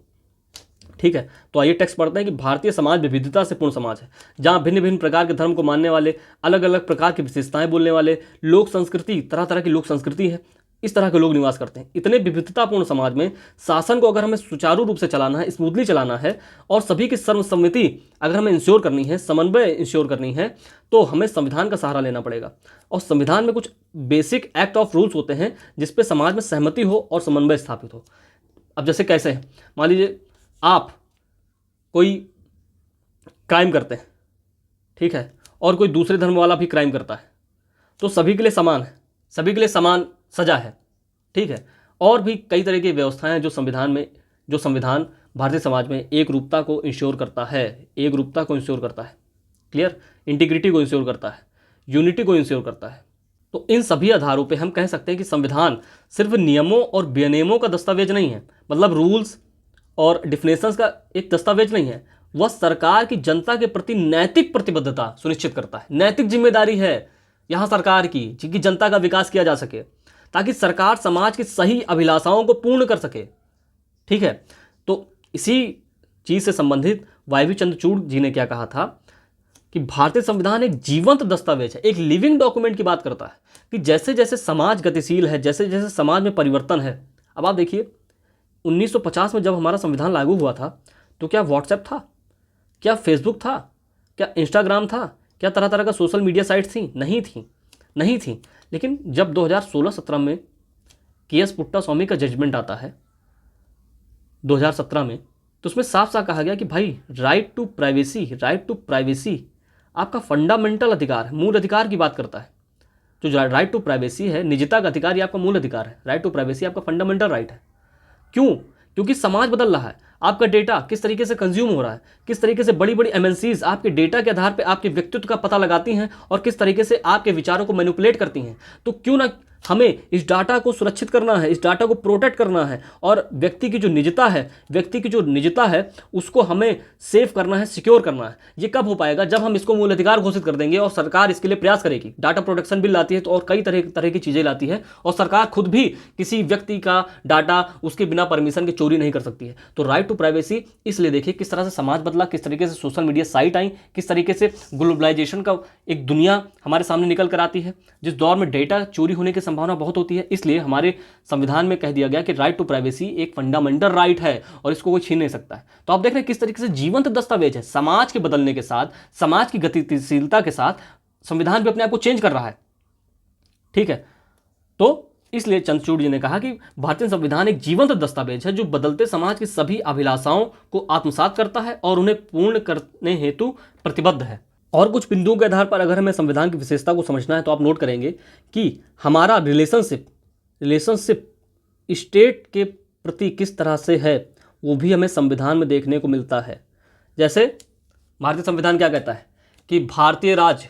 ठीक है, तो आइए टेक्स्ट पढ़ते हैं कि भारतीय समाज विविधता से पूर्ण समाज है, जहाँ भिन्न भिन्न प्रकार के धर्म को मानने वाले, अलग अलग प्रकार की विशेषताएं बोलने वाले, लोक संस्कृति, तरह तरह की लोक संस्कृति है, इस तरह के लोग निवास करते हैं। इतने विविधतापूर्ण समाज में शासन को अगर हमें सुचारू रूप से चलाना है, स्मूथली चलाना है, और सभी की सर्वसम्मति अगर हमें इंश्योर करनी है, समन्वय इंश्योर करनी है, तो हमें संविधान का सहारा लेना पड़ेगा। और संविधान में कुछ बेसिक एक्ट ऑफ रूल्स होते हैं जिसपे समाज में सहमति हो और समन्वय स्थापित हो। अब जैसे कैसे है, मान लीजिए आप कोई क्राइम करते हैं, ठीक है, और कोई दूसरे धर्म वाला भी क्राइम करता है, तो सभी के लिए समान है, सभी के लिए समान सजा है, ठीक है। और भी कई तरह की व्यवस्थाएं हैं जो संविधान भारतीय समाज में एक रूपता को इंश्योर करता है, एक रूपता को इंश्योर करता है, क्लियर, इंटीग्रिटी को इंश्योर करता है, यूनिटी को इंश्योर करता है। तो इन सभी आधारों पे हम कह सकते हैं कि संविधान सिर्फ नियमों और विनियमों का दस्तावेज नहीं है, मतलब रूल्स और डिफिनेशंस का एक दस्तावेज नहीं है, वह सरकार की जनता के प्रति नैतिक प्रतिबद्धता सुनिश्चित करता है। नैतिक जिम्मेदारी है यहाँ सरकार की कि जनता का विकास किया जा सके, ताकि सरकार समाज की सही अभिलाषाओं को पूर्ण कर सके, ठीक है। तो इसी चीज़ से संबंधित वाईवी चंद्रचूड़ जी ने क्या कहा था कि भारतीय संविधान एक जीवंत दस्तावेज है, एक लिविंग डॉक्यूमेंट की बात करता है कि जैसे जैसे समाज गतिशील है, जैसे जैसे समाज में परिवर्तन है। अब आप देखिए 1950 में जब हमारा संविधान लागू हुआ था, तो क्या व्हाट्सएप था, क्या फेसबुक था, क्या इंस्टाग्राम था, क्या तरह तरह का सोशल मीडिया साइट्स थी? नहीं थी। लेकिन जब 2016-17 में के.एस. पुट्टास्वामी का जजमेंट आता है 2017 में, तो उसमें साफ साफ कहा गया कि भाई राइट टू प्राइवेसी आपका फंडामेंटल अधिकार है, मूल अधिकार की बात करता है। जो राइट टू प्राइवेसी है, निजता का अधिकार, ये आपका मूल अधिकार है। राइट टू प्राइवेसी आपका फंडामेंटल राइट है। क्यों? क्योंकि समाज बदल रहा है, आपका डेटा किस तरीके से कंज्यूम हो रहा है, किस तरीके से बड़ी बड़ी एमएनसीज आपके डेटा के आधार पे आपके व्यक्तित्व का पता लगाती हैं और किस तरीके से आपके विचारों को मैनिपुलेट करती हैं। तो क्यों ना हमें इस डाटा को सुरक्षित करना है, इस डाटा को प्रोटेक्ट करना है, और व्यक्ति की जो निजता है उसको हमें सेव करना है, सिक्योर करना है। ये कब हो पाएगा? जब हम इसको मूल अधिकार घोषित कर देंगे और सरकार इसके लिए प्रयास करेगी। डाटा प्रोटेक्शन बिल लाती है तो और कई तरह की चीज़ें लाती है, और सरकार खुद भी किसी व्यक्ति का डाटा उसके बिना परमिशन के चोरी नहीं कर सकती है। तो राइट टू प्राइवेसी, इसलिए देखिए किस तरह से समाज बदला, किस तरीके से सोशल मीडिया साइट आई, किस तरीके से ग्लोबलाइजेशन का एक दुनिया हमारे सामने निकल कर आती है, जिस दौर में डेटा चोरी होने की संभावना बहुत होती है। इसलिए हमारे संविधान में कह दिया गया कि राइट टू प्राइवेसी एक फंडामेंटल राइट है और इसको कोई छीन नहीं सकता है। तो आप देख रहे हैं किस तरीके से जीवंत दस्तावेज है। समाज के बदलने के साथ, समाज की गतिशीलता के साथ संविधान भी अपने आप को चेंज कर रहा है, ठीक है। तो इसलिए चंद्रचूड़ जी ने कहा कि भारतीय संविधान एक जीवंत दस्तावेज है जो बदलते समाज की सभी अभिलाषाओं को आत्मसात करता है और उन्हें पूर्ण करने हेतु प्रतिबद्ध है। और कुछ बिंदुओं के आधार पर अगर हमें संविधान की विशेषता को समझना है तो आप नोट करेंगे कि हमारा रिलेशनशिप स्टेट के प्रति किस तरह से है, वो भी हमें संविधान में देखने को मिलता है। जैसे भारतीय संविधान क्या कहता है कि भारतीय राज्य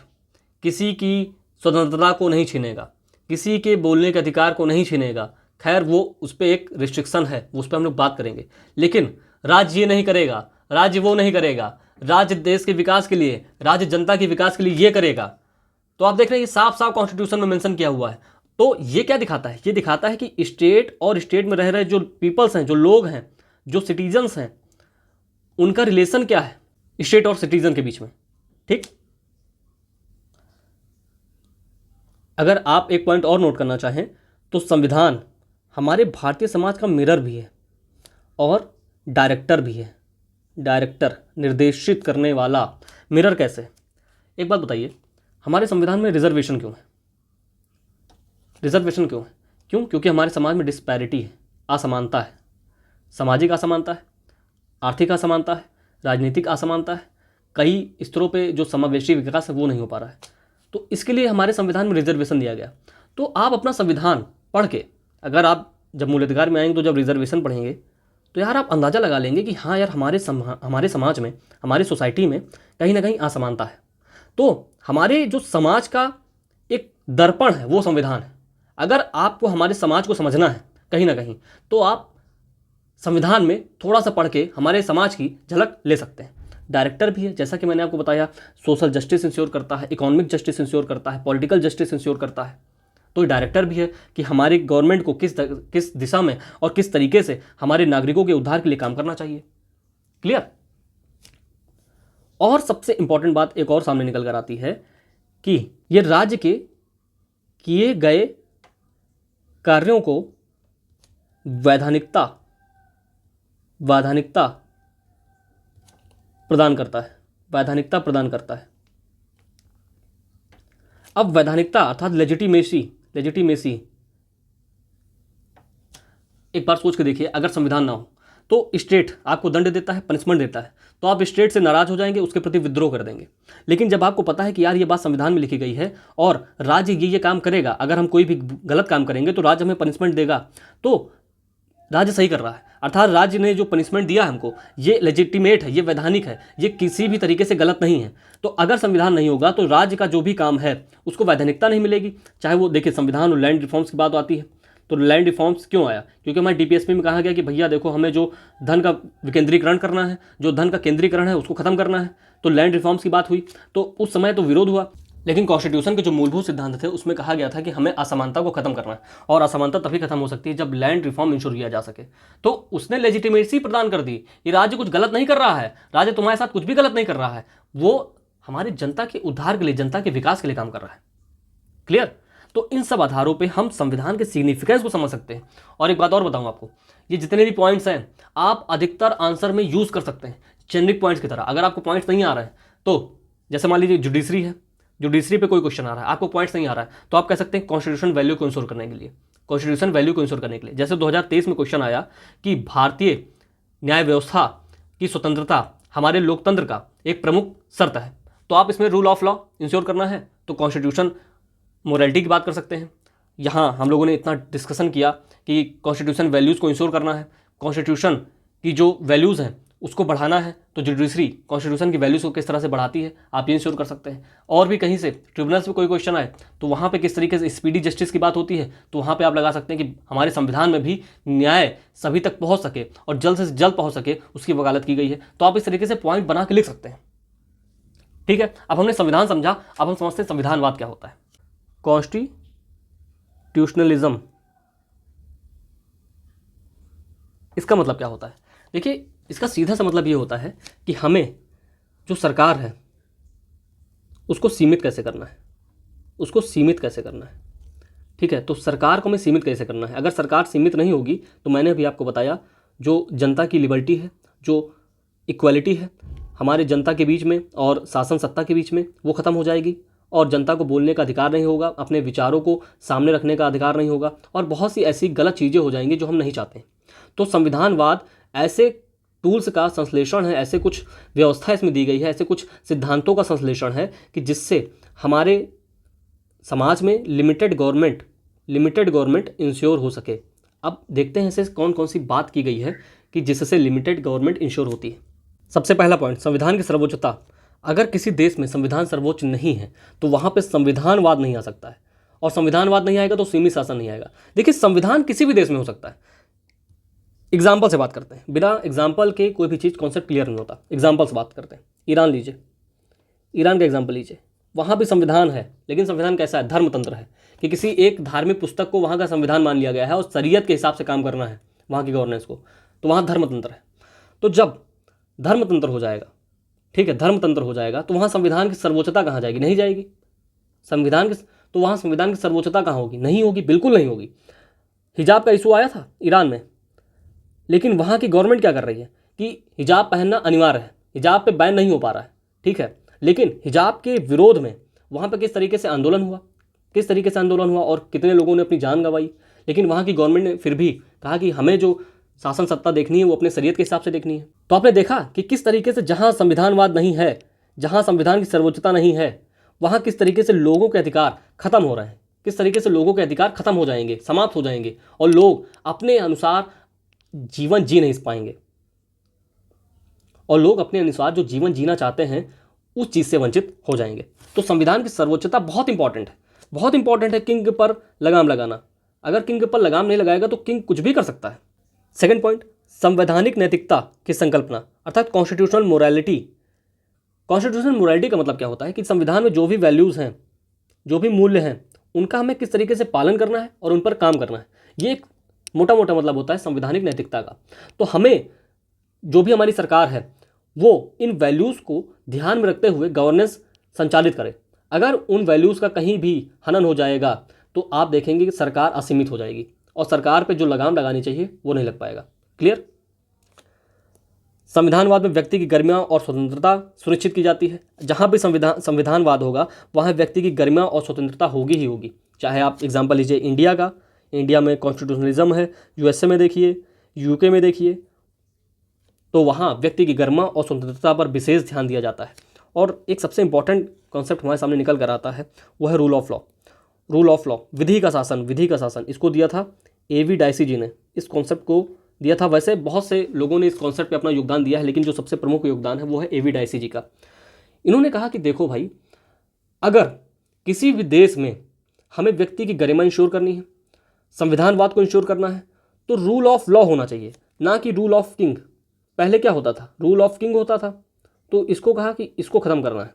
किसी की स्वतंत्रता को नहीं छीनेगा, किसी के बोलने के अधिकार को नहीं छीनेगा। खैर वो उस पर एक रिस्ट्रिक्शन है, उस पर हम लोग बात करेंगे। लेकिन राज्य ये नहीं करेगा, राज्य वो नहीं करेगा, राज्य देश के विकास के लिए, राज्य जनता के विकास के लिए ये करेगा। तो आप देख रहे हैं ये साफ साफ कॉन्स्टिट्यूशन में मेंशन किया हुआ है। तो ये क्या दिखाता है? ये दिखाता है कि स्टेट और स्टेट में रह रहे जो पीपल्स हैं, जो लोग हैं, जो सिटीजन्स हैं, उनका रिलेशन क्या है स्टेट और सिटीजन के बीच में, ठीक। अगर आप एक पॉइंट और नोट करना चाहें तो संविधान हमारे भारतीय समाज का मिरर भी है और डायरेक्टर भी है। डायरेक्टर, निर्देशित करने वाला। मिरर कैसे? एक बात बताइए, हमारे संविधान में रिजर्वेशन क्यों है? रिजर्वेशन क्यों है? क्योंकि हमारे समाज में डिस्पैरिटी है, असमानता है, सामाजिक असमानता है, आर्थिक असमानता है, राजनीतिक असमानता है। कई स्तरों पे जो समावेशी विकास है वो नहीं हो पा रहा है। तो इसके लिए हमारे संविधान में रिजर्वेशन दिया गया। तो आप अपना संविधान पढ़ के, अगर आप जब मूल अधिकार में आएंगे तो जब रिजर्वेशन पढ़ेंगे तो यार आप अंदाज़ा लगा लेंगे कि हाँ यार हमारे समाज में, हमारी सोसाइटी में कहीं ना कहीं असमानता है। तो हमारे जो समाज का एक दर्पण है वो संविधान है। अगर आपको हमारे समाज को समझना है कहीं ना कहीं, तो आप संविधान में थोड़ा सा पढ़ के हमारे समाज की झलक ले सकते हैं। डायरेक्टर भी है, जैसा कि मैंने आपको बताया, सोशल जस्टिस इंश्योर करता है, इकोनॉमिक जस्टिस इंश्योर करता है, पॉलिटिकल जस्टिस इंश्योर करता है। तो डायरेक्टर भी है कि हमारी गवर्नमेंट को किस दिशा में और किस तरीके से हमारे नागरिकों के उद्धार के लिए काम करना चाहिए, क्लियर। और सबसे इंपॉर्टेंट बात एक और सामने निकल कर आती है कि ये राज्य के किए गए कार्यों को वैधानिकता प्रदान करता है, वैधानिकता प्रदान करता है। अब वैधानिकता अर्थात लेजिटिमेसी, एक बार सोच के देखिए, अगर संविधान ना हो तो स्टेट आपको दंड देता है, पनिशमेंट देता है, तो आप स्टेट से नाराज हो जाएंगे, उसके प्रति विद्रोह कर देंगे। लेकिन जब आपको पता है कि यार ये बात संविधान में लिखी गई है और राज्य ये काम करेगा, अगर हम कोई भी गलत काम करेंगे तो राज्य हमें पनिशमेंट देगा, तो राज्य सही कर रहा है, अर्थात राज्य ने जो पनिशमेंट दिया हमको ये लेजिटिमेट है, ये वैधानिक है, ये किसी भी तरीके से गलत नहीं है। तो अगर संविधान नहीं होगा तो राज्य का जो भी काम है उसको वैधानिकता नहीं मिलेगी। चाहे वो देखिए, संविधान और लैंड रिफॉर्म्स की बात आती है, तो लैंड रिफॉर्म्स क्यों आया? क्योंकि हमारे डीपीएसपी में कहा गया कि भैया देखो, हमें जो धन का विकेंद्रीकरण करना है, जो धन का केंद्रीकरण है उसको खत्म करना है, तो लैंड रिफॉर्म्स की बात हुई। तो उस समय तो विरोध हुआ, लेकिन कॉन्स्टिट्यूशन के जो मूलभूत सिद्धांत थे उसमें कहा गया था कि हमें असमानता को खत्म करना है, और असमानता तभी खत्म हो सकती है जब लैंड रिफॉर्म इंश्योर किया जा सके। तो उसने लेजिटिमेसी प्रदान कर दी, ये राज्य कुछ गलत नहीं कर रहा है, राज्य तुम्हारे साथ कुछ भी गलत नहीं कर रहा है, वो हमारी जनता के उद्धार के लिए, जनता के विकास के लिए काम कर रहा है। क्लियर। तो इन सब आधारों पे हम संविधान के सिग्निफिकेंस को समझ सकते हैं। और एक बात और बताऊं आपको, ये जितने भी पॉइंट्स हैं आप अधिकतर आंसर में यूज कर सकते हैं जेनरिक पॉइंट्स की तरह। अगर आपको पॉइंट्स नहीं आ रहे हैं तो जैसे मान लीजिए जुडिशरी है, जुडिशरी पे कोई क्वेश्चन आ रहा है, आपको पॉइंट्स नहीं आ रहा है, तो आप कह सकते हैं कॉन्स्टिट्यूशन वैल्यू को इंश्योर करने के लिए, कॉन्स्टिट्यूशन वैल्यू को इंश्योर करने के लिए। जैसे 2023 में क्वेश्चन आया कि भारतीय न्याय व्यवस्था की स्वतंत्रता हमारे लोकतंत्र का एक प्रमुख शर्त है, तो आप इसमें रूल ऑफ लॉ इंश्योर करना है तो कॉन्स्टिट्यूशन मोरालिटी की बात कर सकते हैं। यहाँ हम लोगों ने इतना डिस्कशन किया कि कॉन्स्टिट्यूशन वैल्यूज़ को इंश्योर करना है, कॉन्स्टिट्यूशन की जो वैल्यूज़ हैं उसको बढ़ाना है, तो जुडिशरी कॉन्स्टिट्यूशन की वैल्यूज़ को किस तरह से बढ़ाती है आप ये इंश्योर कर सकते हैं। और भी कहीं से ट्रिब्यूनल्स में कोई क्वेश्चन आए तो वहाँ पे किस तरीके से स्पीडी जस्टिस की बात होती है, तो वहाँ पे आप लगा सकते हैं कि हमारे संविधान में भी न्याय सभी तक पहुँच सके और जल्द से जल्द पहुँच सके उसकी वकालत की गई है। तो आप इस तरीके से पॉइंट बना के लिख सकते हैं। ठीक है, अब हमने संविधान समझा, अब हम समझते हैं संविधानवाद क्या होता है। कॉन्स्टिट्यूशनलिज्म, इसका मतलब क्या होता है? देखिए, इसका सीधा सा मतलब ये होता है कि हमें जो सरकार है उसको सीमित कैसे करना है, उसको सीमित कैसे करना है। ठीक है, तो सरकार को हमें सीमित कैसे करना है। अगर सरकार सीमित नहीं होगी तो मैंने अभी आपको बताया, जो जनता की लिबर्टी है, जो इक्वालिटी है हमारे जनता के बीच में और शासन सत्ता के बीच में, वो ख़त्म हो जाएगी, और जनता को बोलने का अधिकार नहीं होगा, अपने विचारों को सामने रखने का अधिकार नहीं होगा, और बहुत सी ऐसी गलत चीज़ें हो जाएंगी जो हम नहीं चाहते। तो संविधानवाद ऐसे टूल्स का संश्लेषण है, ऐसे कुछ व्यवस्था इसमें दी गई है, ऐसे कुछ सिद्धांतों का संश्लेषण है कि जिससे हमारे समाज में लिमिटेड गवर्नमेंट इंश्योर हो सके। अब देखते हैं ऐसे कौन कौन सी बात की गई है कि जिससे लिमिटेड गवर्नमेंट इंश्योर होती है। सबसे पहला पॉइंट, संविधान की सर्वोच्चता। अगर किसी देश में संविधान सर्वोच्च नहीं है तो वहाँ पे संविधानवाद नहीं आ सकता है, और संविधानवाद नहीं आएगा तो सीमित शासन नहीं आएगा। देखिए, संविधान किसी भी देश में हो सकता है। एग्जाम्पल से बात करते हैं, बिना एग्जाम्पल के कोई भी चीज़ कॉन्सेप्ट क्लियर नहीं होता। एग्जाम्पल से बात करते हैं, ईरान लीजिए, ईरान का एग्जाम्पल लीजिए। वहाँ भी संविधान है, लेकिन संविधान कैसा है? धर्मतंत्र है, कि किसी एक धार्मिक पुस्तक को वहाँ का संविधान मान लिया गया है और शरीयत के हिसाब से काम करना है वहाँ की गवर्नेंस को, तो वहाँ धर्मतंत्र है। तो जब धर्मतंत्र हो जाएगा, ठीक है, धर्मतंत्र हो जाएगा, तो वहाँ संविधान की सर्वोच्चता कहाँ जाएगी? नहीं जाएगी। संविधान की, तो वहाँ संविधान की सर्वोच्चता कहाँ होगी? नहीं होगी, बिल्कुल नहीं होगी। हिजाब का इशू आया था ईरान में, लेकिन वहाँ की गवर्नमेंट क्या कर रही है कि हिजाब पहनना अनिवार्य है, हिजाब पे बैन नहीं हो पा रहा है, ठीक है, लेकिन हिजाब के विरोध में वहाँ पे किस तरीके से आंदोलन हुआ, किस तरीके से आंदोलन हुआ और कितने लोगों ने अपनी जान गंवाई। लेकिन वहाँ की गवर्नमेंट ने फिर भी कहा कि हमें जो शासन सत्ता देखनी है वो अपने शरीयत के हिसाब से देखनी है। तो आपने देखा कि किस तरीके से जहाँ संविधानवाद नहीं है, जहाँ संविधान की सर्वोच्चता नहीं है, वहाँ किस तरीके से लोगों के अधिकार खत्म हो रहे हैं, किस तरीके से लोगों के अधिकार खत्म हो जाएंगे, समाप्त हो जाएंगे, और लोग अपने अनुसार जीवन जी नहीं पाएंगे, और लोग अपने अनुसार जो जीवन जीना चाहते हैं उस चीज़ से वंचित हो जाएंगे। तो संविधान की सर्वोच्चता बहुत इंपॉर्टेंट है, बहुत इंपॉर्टेंट है। किंग पर लगाम लगाना, अगर किंग पर लगाम नहीं लगाएगा तो किंग कुछ भी कर सकता है। सेकंड पॉइंट, संवैधानिक नैतिकता की संकल्पना, अर्थात कॉन्स्टिट्यूशनल मोरालिटी। कॉन्स्टिट्यूशनल मोरालिटी का मतलब क्या होता है कि संविधान में जो भी वैल्यूज़ हैं, जो भी मूल्य हैं, उनका हमें किस तरीके से पालन करना है और उन पर काम करना है। ये एक मोटा मोटा मतलब होता है संवैधानिक नैतिकता का। तो हमें जो भी हमारी सरकार है वो इन वैल्यूज़ को ध्यान में रखते हुए गवर्नेंस संचालित करे। अगर उन वैल्यूज़ का कहीं भी हनन हो जाएगा तो आप देखेंगे कि सरकार असीमित हो जाएगी और सरकार पे जो लगाम लगानी चाहिए वो नहीं लग पाएगा। क्लियर? संविधानवाद में व्यक्ति की गरिमा और स्वतंत्रता सुनिश्चित की जाती है। जहाँ भी संविधानवाद होगा वहाँ व्यक्ति की गरिमा और स्वतंत्रता होगी ही होगी। चाहे आप एग्जाम्पल लीजिए इंडिया का, इंडिया में कॉन्स्टिट्यूशनलिज्म है, यूएसए में देखिए, यूके में देखिए, तो वहाँ व्यक्ति की गरिमा और स्वतंत्रता पर विशेष ध्यान दिया जाता है। और एक सबसे इंपॉर्टेंट कॉन्सेप्ट हमारे सामने निकल कर आता है, वो है rule of law. Rule of law, विधि का शासन, विधि का शासन, इसको दिया था एवी डाइसी जी ने, इस कॉन्सेप्ट को दिया था। वैसे बहुत से लोगों ने इस कॉन्सेप्ट पे अपना योगदान दिया है, लेकिन जो सबसे प्रमुख योगदान है वो है एवी डाइसी जी का। इन्होंने कहा कि देखो भाई, अगर किसी भी देश में हमें व्यक्ति की गरिमा इंश्योर करनी है, संविधानवाद को इंश्योर करना है, तो रूल ऑफ लॉ होना चाहिए, ना कि रूल ऑफ किंग। पहले क्या होता था? रूल ऑफ किंग होता था। तो इसको कहा कि इसको ख़त्म करना है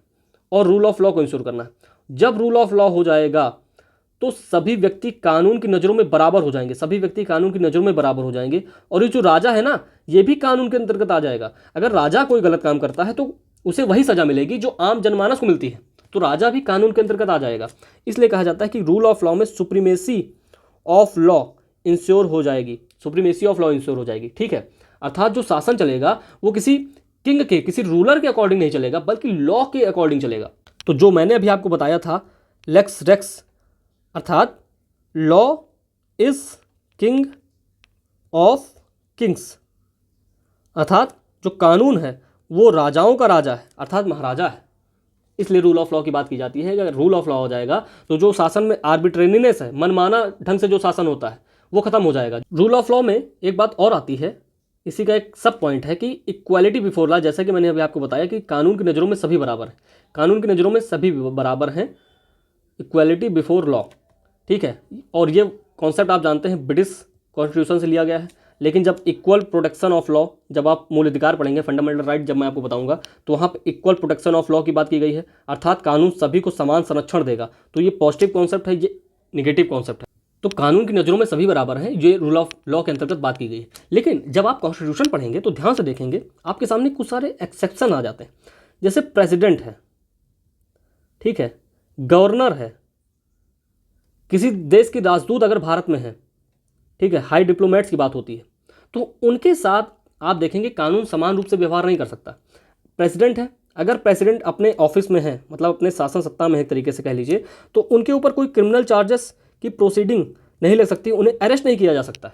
और रूल ऑफ लॉ को इंश्योर करना है। जब रूल ऑफ लॉ हो जाएगा तो सभी व्यक्ति कानून की नज़रों में बराबर हो जाएंगे, सभी व्यक्ति कानून की नज़रों में बराबर हो जाएंगे। और ये जो राजा है ना, ये भी कानून के अंतर्गत आ जाएगा। अगर राजा कोई गलत काम करता है तो उसे वही सज़ा मिलेगी जो आम जनमानस को मिलती है, तो राजा भी कानून के अंतर्गत आ जाएगा। इसलिए कहा जाता है कि रूल ऑफ लॉ में सुप्रीमेसी ऑफ लॉ इंश्योर हो जाएगी, सुप्रीमेसी ऑफ लॉ इंश्योर हो जाएगी। ठीक है, अर्थात जो शासन चलेगा वो किसी किंग के, किसी रूलर के अकॉर्डिंग नहीं चलेगा, बल्कि लॉ के अकॉर्डिंग चलेगा। तो जो मैंने अभी आपको बताया था, लेक्स रेक्स, अर्थात law is king of Kings, अर्थात जो कानून है वो राजाओं का राजा है, अर्थात महाराजा है। इसलिए रूल ऑफ लॉ की बात की जाती है कि अगर रूल ऑफ लॉ हो जाएगा तो जो शासन में आर्बिट्रेरीनेस है, मनमाना ढंग से जो शासन होता है, वो खत्म हो जाएगा। रूल ऑफ लॉ में एक बात और आती है, इसी का एक सब पॉइंट है कि इक्वालिटी बिफोर लॉ। जैसा कि मैंने अभी आपको बताया कि कानून की नज़रों में सभी बराबर हैं, कानून की नज़रों में सभी बराबर हैं, इक्वालिटी बिफोर लॉ। ठीक है, और ये कॉन्सेप्ट आप जानते हैं ब्रिटिश कॉन्स्टिट्यूशन से लिया गया है। लेकिन जब इक्वल प्रोटेक्शन ऑफ लॉ, जब आप मूल अधिकार पढ़ेंगे, फंडामेंटल राइट जब मैं आपको बताऊंगा, तो वहाँ पर इक्वल प्रोटेक्शन ऑफ लॉ की बात की गई है, अर्थात कानून सभी को समान संरक्षण देगा। तो ये पॉजिटिव कॉन्सेप्ट है, ये निगेटिव कॉन्सेप्ट है। तो कानून की नज़रों में सभी बराबर हैं, ये रूल ऑफ लॉ के अंतर्गत बात की गई है। लेकिन जब आप कॉन्स्टिट्यूशन पढ़ेंगे तो ध्यान से देखेंगे, आपके सामने कुछ सारे एक्सेप्शन आ जाते हैं। जैसे प्रेसिडेंट है, ठीक है, गवर्नर है, किसी देश की राजदूत अगर भारत में है, ठीक है, हाई डिप्लोमेट्स की बात होती है, तो उनके साथ आप देखेंगे कानून समान रूप से व्यवहार नहीं कर सकता। प्रेसिडेंट है, अगर प्रेसिडेंट अपने ऑफिस में है, मतलब अपने शासन सत्ता में एक तरीके से कह लीजिए, तो उनके ऊपर कोई क्रिमिनल चार्जेस की प्रोसीडिंग नहीं लग सकती, उन्हें अरेस्ट नहीं किया जा सकता है,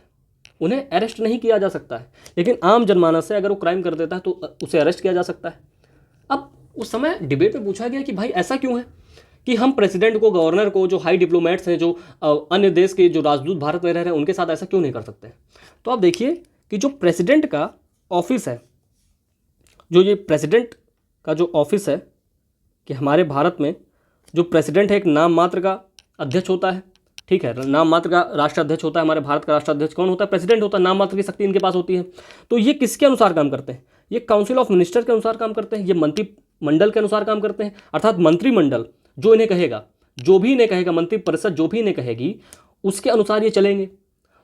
उन्हें अरेस्ट नहीं किया जा सकता है। लेकिन आम जनमानस से अगर वो क्राइम कर देता है तो उसे अरेस्ट किया जा सकता है। अब उस समय डिबेट में पूछा गया कि भाई ऐसा क्यों है कि हम प्रेसिडेंट को, गवर्नर को, जो हाई डिप्लोमेट्स हैं, जो अन्य देश के जो राजदूत भारत में रह रहे हैं, उनके साथ ऐसा क्यों नहीं कर सकते? तो आप देखिए कि जो प्रेसिडेंट का ऑफिस है, जो ये प्रेसिडेंट का जो ऑफिस है, कि हमारे भारत में जो प्रेसिडेंट है एक नाम मात्र का अध्यक्ष होता है, ठीक है, नाम मात्र का राष्ट्राध्यक्ष होता है। हमारे भारत का राष्ट्राध्यक्ष कौन होता है? प्रेसिडेंट होता है। नाम मात्र की शक्ति इनके पास होती है। तो ये किसके अनुसार काम करते हैं? ये काउंसिल ऑफ मिनिस्टर के अनुसार काम करते हैं, ये मंत्रिमंडल के अनुसार काम करते हैं, अर्थात मंत्रिमंडल जो इन्हें कहेगा, जो भी इन्हें कहेगा, मंत्रिपरिषद जो भी इन्हें कहेगी, उसके अनुसार ये चलेंगे।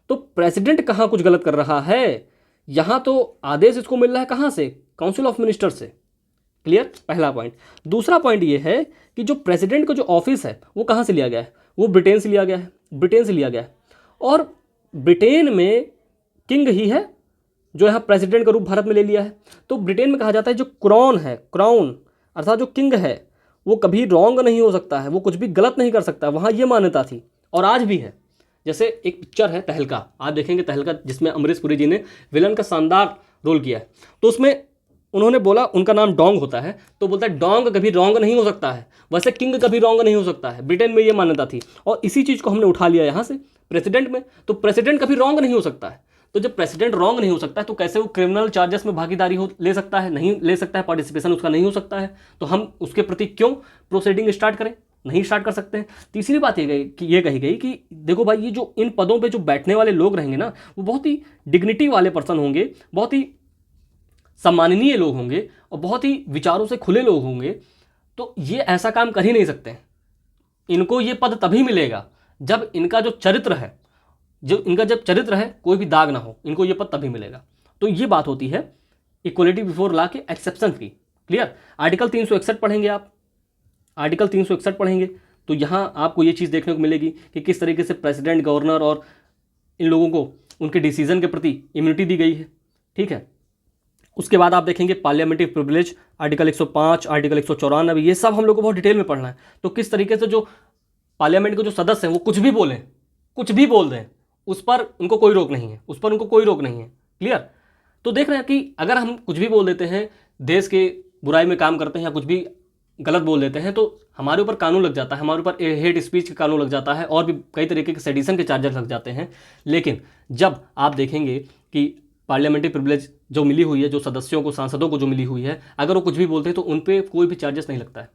तो प्रेसिडेंट कहाँ कुछ गलत कर रहा है? यहाँ तो आदेश इसको मिल रहा है कहाँ से? काउंसिल ऑफ मिनिस्टर से। क्लियर? पहला पॉइंट। दूसरा पॉइंट ये है कि जो प्रेसिडेंट का जो ऑफिस है वो कहाँ से लिया गया है? वो ब्रिटेन से लिया गया है, ब्रिटेन से लिया गया है। और ब्रिटेन में किंग ही है जो यहाँ प्रेसिडेंट का रूप भारत में ले लिया है। तो ब्रिटेन में कहा जाता है जो क्राउन है, क्राउन अर्थात जो किंग है, वो कभी रॉन्ग नहीं हो सकता है, वो कुछ भी गलत नहीं कर सकता है। वहाँ ये मान्यता थी और आज भी है। जैसे एक पिक्चर है तहलका, आप देखेंगे तहलका, जिसमें अमरीश पुरी जी ने विलन का शानदार रोल किया है। तो उसमें उन्होंने बोला, उनका नाम डोंग होता है, तो बोलता है डोंग कभी रॉन्ग नहीं हो सकता है, वैसे किंग कभी रॉन्ग नहीं हो सकता है। ब्रिटेन में ये मान्यता थी और इसी चीज़ को हमने उठा लिया यहाँ से प्रेसिडेंट में। तो प्रेसिडेंट कभी रॉन्ग नहीं हो सकता है। तो जब प्रेसिडेंट रॉन्ग नहीं हो सकता है तो कैसे वो क्रिमिनल चार्जेस में भागीदारी ले सकता है? नहीं ले सकता है, पार्टिसिपेशन उसका नहीं हो सकता है। तो हम उसके प्रति क्यों प्रोसीडिंग स्टार्ट करें? नहीं स्टार्ट कर सकते हैं। तीसरी बात ये कही गई कि देखो भाई, ये जो इन पदों पे जो बैठने वाले लोग रहेंगे ना, वो बहुत ही डिग्निटी वाले पर्सन होंगे, बहुत ही सम्माननीय लोग होंगे और बहुत ही विचारों से खुले लोग होंगे। तो ये ऐसा काम कर ही नहीं सकते हैं। इनको ये पद तभी मिलेगा जब इनका जो चरित्र है, जब चरित्र है कोई भी दाग ना हो, इनको ये पद तभी मिलेगा। तो ये बात होती है इक्वलिटी बिफोर लॉ के एक्सेप्शन की। क्लियर। आर्टिकल 361 पढ़ेंगे आप, आर्टिकल 361 पढ़ेंगे तो यहाँ आपको ये चीज़ देखने को मिलेगी कि किस तरीके से प्रेसिडेंट, गवर्नर और इन लोगों को उनके डिसीजन के प्रति इम्यूनिटी दी गई है। ठीक है। उसके बाद आप देखेंगे पार्लियामेंट्री प्रिविलेज, आर्टिकल 105, आर्टिकल 194, ये सब हम लोग को बहुत डिटेल में पढ़ना है। तो किस तरीके से जो पार्लियामेंट के जो सदस्य हैं वो कुछ भी बोलें, कुछ भी बोल दें, उस पर उनको कोई रोक नहीं है, उस पर उनको कोई रोक नहीं है। क्लियर। तो देख रहे हैं कि अगर हम कुछ भी बोल देते हैं, देश के बुराई में काम करते हैं या कुछ भी गलत बोल देते हैं, तो हमारे ऊपर कानून लग जाता है, हमारे ऊपर हेट स्पीच का कानून लग जाता है और भी कई तरीके के सेडिशन के चार्जेस लग जाते हैं। लेकिन जब आप देखेंगे कि पार्लियामेंट्री प्रिविलेज जो मिली हुई है, जो सदस्यों को, सांसदों को जो मिली हुई है, अगर वो कुछ भी बोलते हैं तो उन पर कोई भी चार्जेस नहीं लगता है।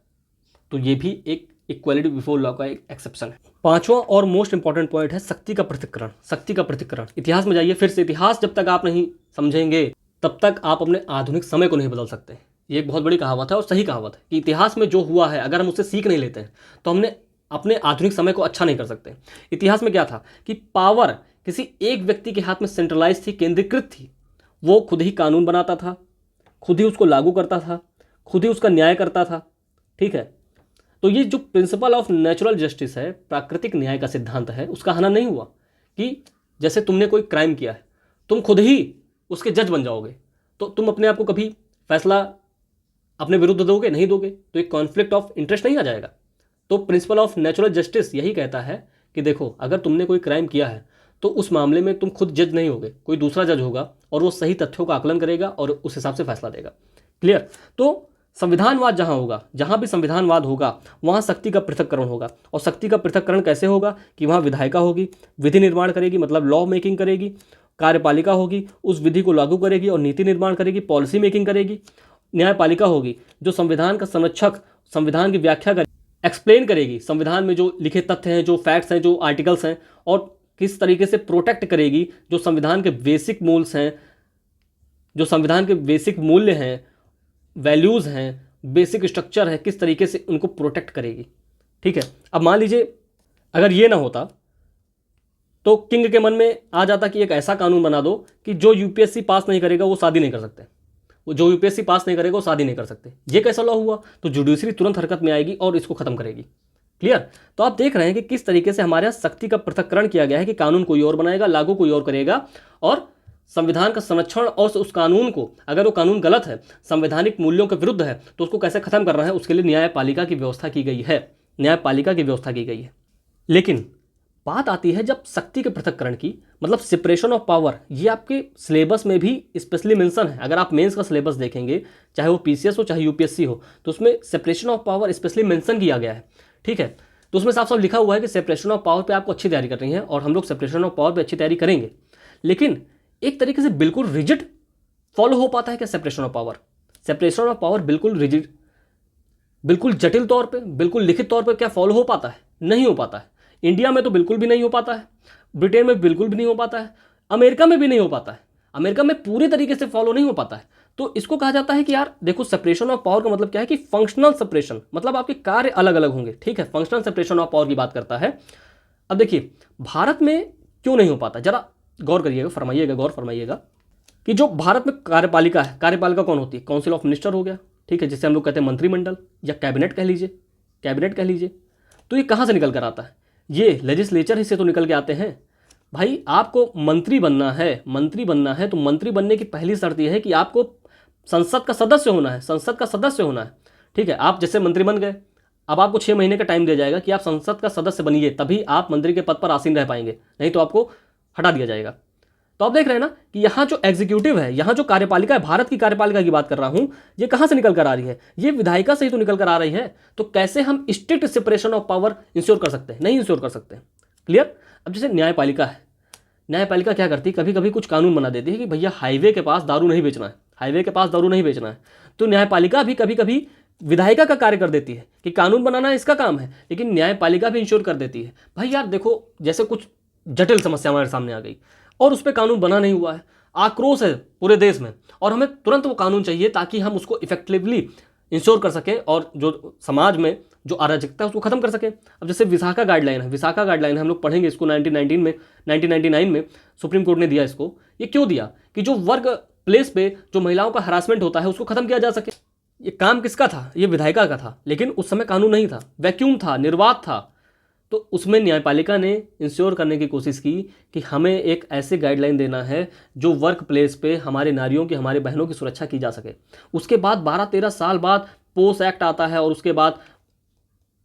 तो ये भी एक इक्वालिटी बिफोर लॉ का एक एक्सेप्शन है। पांचवा और मोस्ट इंपॉर्टेंट पॉइंट है शक्ति का पृथक्करण। शक्ति का पृथक्करण, इतिहास में जाइए फिर से। इतिहास जब तक आप नहीं समझेंगे तब तक आप अपने आधुनिक समय को नहीं बदल सकते। ये एक बहुत बड़ी कहावत है और सही कहावत है कि इतिहास में जो हुआ है अगर हम उससे सीख नहीं लेते हैं तो हमने अपने आधुनिक समय को अच्छा नहीं कर सकते। इतिहास में क्या था कि पावर किसी एक व्यक्ति के हाथ में सेंट्रलाइज थी, केंद्रीकृत थी। वो खुद ही कानून बनाता था, खुद ही उसको लागू करता था, खुद ही उसका न्याय करता था। ठीक है। तो ये जो प्रिंसिपल ऑफ नेचुरल जस्टिस है, प्राकृतिक न्याय का सिद्धांत है, उसका हनन नहीं हुआ कि जैसे तुमने कोई क्राइम किया है तुम खुद ही उसके जज बन जाओगे, तो तुम अपने आप को कभी फैसला अपने विरुद्ध दोगे, नहीं दोगे, तो एक कॉन्फ्लिक्ट ऑफ इंटरेस्ट नहीं आ जाएगा। तो प्रिंसिपल ऑफ नेचुरल जस्टिस यही कहता है कि देखो अगर तुमने कोई क्राइम किया है तो उस मामले में तुम खुद जज नहीं होगे, कोई दूसरा जज होगा और वो सही तथ्यों का आकलन करेगा और उस हिसाब से फैसला देगा। क्लियर। तो संविधानवाद जहां होगा, जहां भी संविधानवाद होगा वहां शक्ति का पृथक्करण होगा। और शक्ति का पृथक्करण कैसे होगा कि वहां विधायिका होगी, विधि निर्माण करेगी, मतलब लॉ मेकिंग करेगी, कार्यपालिका होगी, उस विधि को लागू करेगी और नीति निर्माण करेगी, पॉलिसी मेकिंग करेगी, न्यायपालिका होगी जो संविधान का संरक्षक, संविधान की व्याख्या करेगी, एक्सप्लेन करेगी संविधान में जो लिखे तथ्य हैं, जो फैक्ट्स हैं, जो आर्टिकल्स हैं, और किस तरीके से प्रोटेक्ट करेगी जो संविधान के बेसिक मूल्स हैं, जो संविधान के बेसिक मूल्य हैं, वैल्यूज़ हैं, बेसिक स्ट्रक्चर है, किस तरीके से उनको प्रोटेक्ट करेगी। ठीक है। अब मान लीजिए अगर ये ना होता तो किंग के मन में आ जाता कि एक ऐसा कानून बना दो कि जो यूपीएससी पास नहीं करेगा वो शादी नहीं कर सकते, वो जो यूपीएससी पास नहीं करेगा वो शादी नहीं कर सकते। ये कैसा लॉ हुआ? तो जुडिशरी तुरंत हरकत में आएगी और इसको खत्म करेगी। क्लियर। तो आप देख रहे हैं कि किस तरीके से हमारे यहाँ शक्ति का पृथक्करण किया गया है कि कानून कोई और बनाएगा, लागू कोई और करेगा, और संविधान का संरक्षण और उस कानून को, अगर वो कानून गलत है, संवैधानिक मूल्यों के विरुद्ध है, तो उसको कैसे खत्म करना है उसके लिए न्यायपालिका की व्यवस्था की गई है, न्यायपालिका की व्यवस्था की गई है। लेकिन बात आती है जब शक्ति के पृथक्करण की, मतलब सेपरेशन ऑफ पावर, ये आपके सिलेबस में भी स्पेशली मेंशन है। अगर आप मेंस का सिलेबस देखेंगे, चाहे वो पीसीएस हो चाहे यूपीएससी हो, तो उसमें separation of power specially mention किया गया है। ठीक है। तो उसमें साफ साफ लिखा हुआ है कि सेपरेशन ऑफ पावर पे आपको अच्छी तैयारी करनी है और हम लोग सेपरेशन ऑफ पावर पे अच्छी तैयारी करेंगे। लेकिन एक तरीके से बिल्कुल रिजिड फॉलो हो पाता है क्या separation of power? Separation of power बिल्कुल रिजिड, बिल्कुल जटिल तौर पे, बिल्कुल लिखित तौर पे क्या फॉलो हो पाता है? नहीं हो पाता है। इंडिया में तो बिल्कुल भी नहीं हो पाता है, ब्रिटेन में बिल्कुल भी नहीं हो पाता है, अमेरिका में भी नहीं हो पाता है, अमेरिका में पूरी तरीके से फॉलो नहीं हो पाता है। तो इसको कहा जाता है कि यार देखो, सेपरेशन ऑफ पावर का मतलब क्या है कि फंक्शनल सेपरेशन, मतलब आपके कार्य अलग अलग होंगे। ठीक है। फंक्शनल सेपरेशन ऑफ पावर की बात करता है। अब देखिए भारत में क्यों नहीं हो पाता, जरा गौर करिएगा, फरमाइएगा, गौर फरमाइएगा कि जो भारत में कार्यपालिका है, कार्यपालिका कौन होती है? काउंसिल ऑफ मिनिस्टर हो गया। ठीक है। जिसे हम लोग कहते हैं मंत्रिमंडल या कैबिनेट कह लीजिए, कैबिनेट कह लीजिए। तो ये कहाँ से निकल कर आता है? ये लेजिस्लेचर ही से तो निकल के आते हैं। भाई आपको मंत्री बनना है, मंत्री बनना है तो मंत्री बनने की पहली शर्त यह है कि आपको संसद का सदस्य होना है, संसद का सदस्य होना है। ठीक है। आप जैसे मंत्री बन गए, अब आपको 6 महीने का टाइम दिया जाएगा कि आप संसद का सदस्य बनिए, तभी आप मंत्री के पद पर आसीन रह पाएंगे, नहीं तो आपको हटा दिया जाएगा। तो आप देख रहे हैं ना कि यहाँ जो एग्जीक्यूटिव है, यहाँ जो कार्यपालिका है, भारत की कार्यपालिका की बात कर रहा हूँ, ये कहाँ से निकल कर आ रही है? ये विधायिका से ही तो निकल कर आ रही है। तो कैसे हम strict separation of power ensure कर सकते हैं? नहीं इंश्योर कर सकते। क्लियर। अब जैसे न्यायपालिका है, न्यायपालिका क्या करती है, कभी कभी कुछ कानून बना देती है कि भैया हाईवे के पास दारू नहीं बेचना है, हाईवे के पास दारू नहीं बेचना है। तो न्यायपालिका भी कभी कभी विधायिका का कार्य कर देती है कि कानून बनाना इसका काम है, लेकिन न्यायपालिका भी इंश्योर कर देती है भाई यार देखो, जैसे कुछ जटिल समस्या हमारे सामने आ गई और उस पर कानून बना नहीं हुआ है, आक्रोश है पूरे देश में और हमें तुरंत वो कानून चाहिए ताकि हम उसको इफेक्टिवली इंश्योर कर सकें और जो समाज में जो अराजकता है उसको खत्म कर सकें। अब जैसे विशाखा गाइडलाइन है, विशाखा गाइडलाइन हम लोग पढ़ेंगे इसको 1999 में सुप्रीम कोर्ट ने दिया इसको। ये क्यों दिया कि जो वर्ग प्लेस पे जो महिलाओं का हरासमेंट होता है उसको खत्म किया जा सके। ये काम किसका था? ये विधायिका का था, लेकिन उस समय कानून नहीं था, वैक्यूम था, निर्वात था। तो उसमें न्यायपालिका ने इंश्योर करने की कोशिश की कि हमें एक ऐसे गाइडलाइन देना है जो वर्क प्लेस पे हमारे नारियों की, हमारे बहनों की सुरक्षा की जा सके। उसके बाद 12-13 साल बाद पोस एक्ट आता है और उसके बाद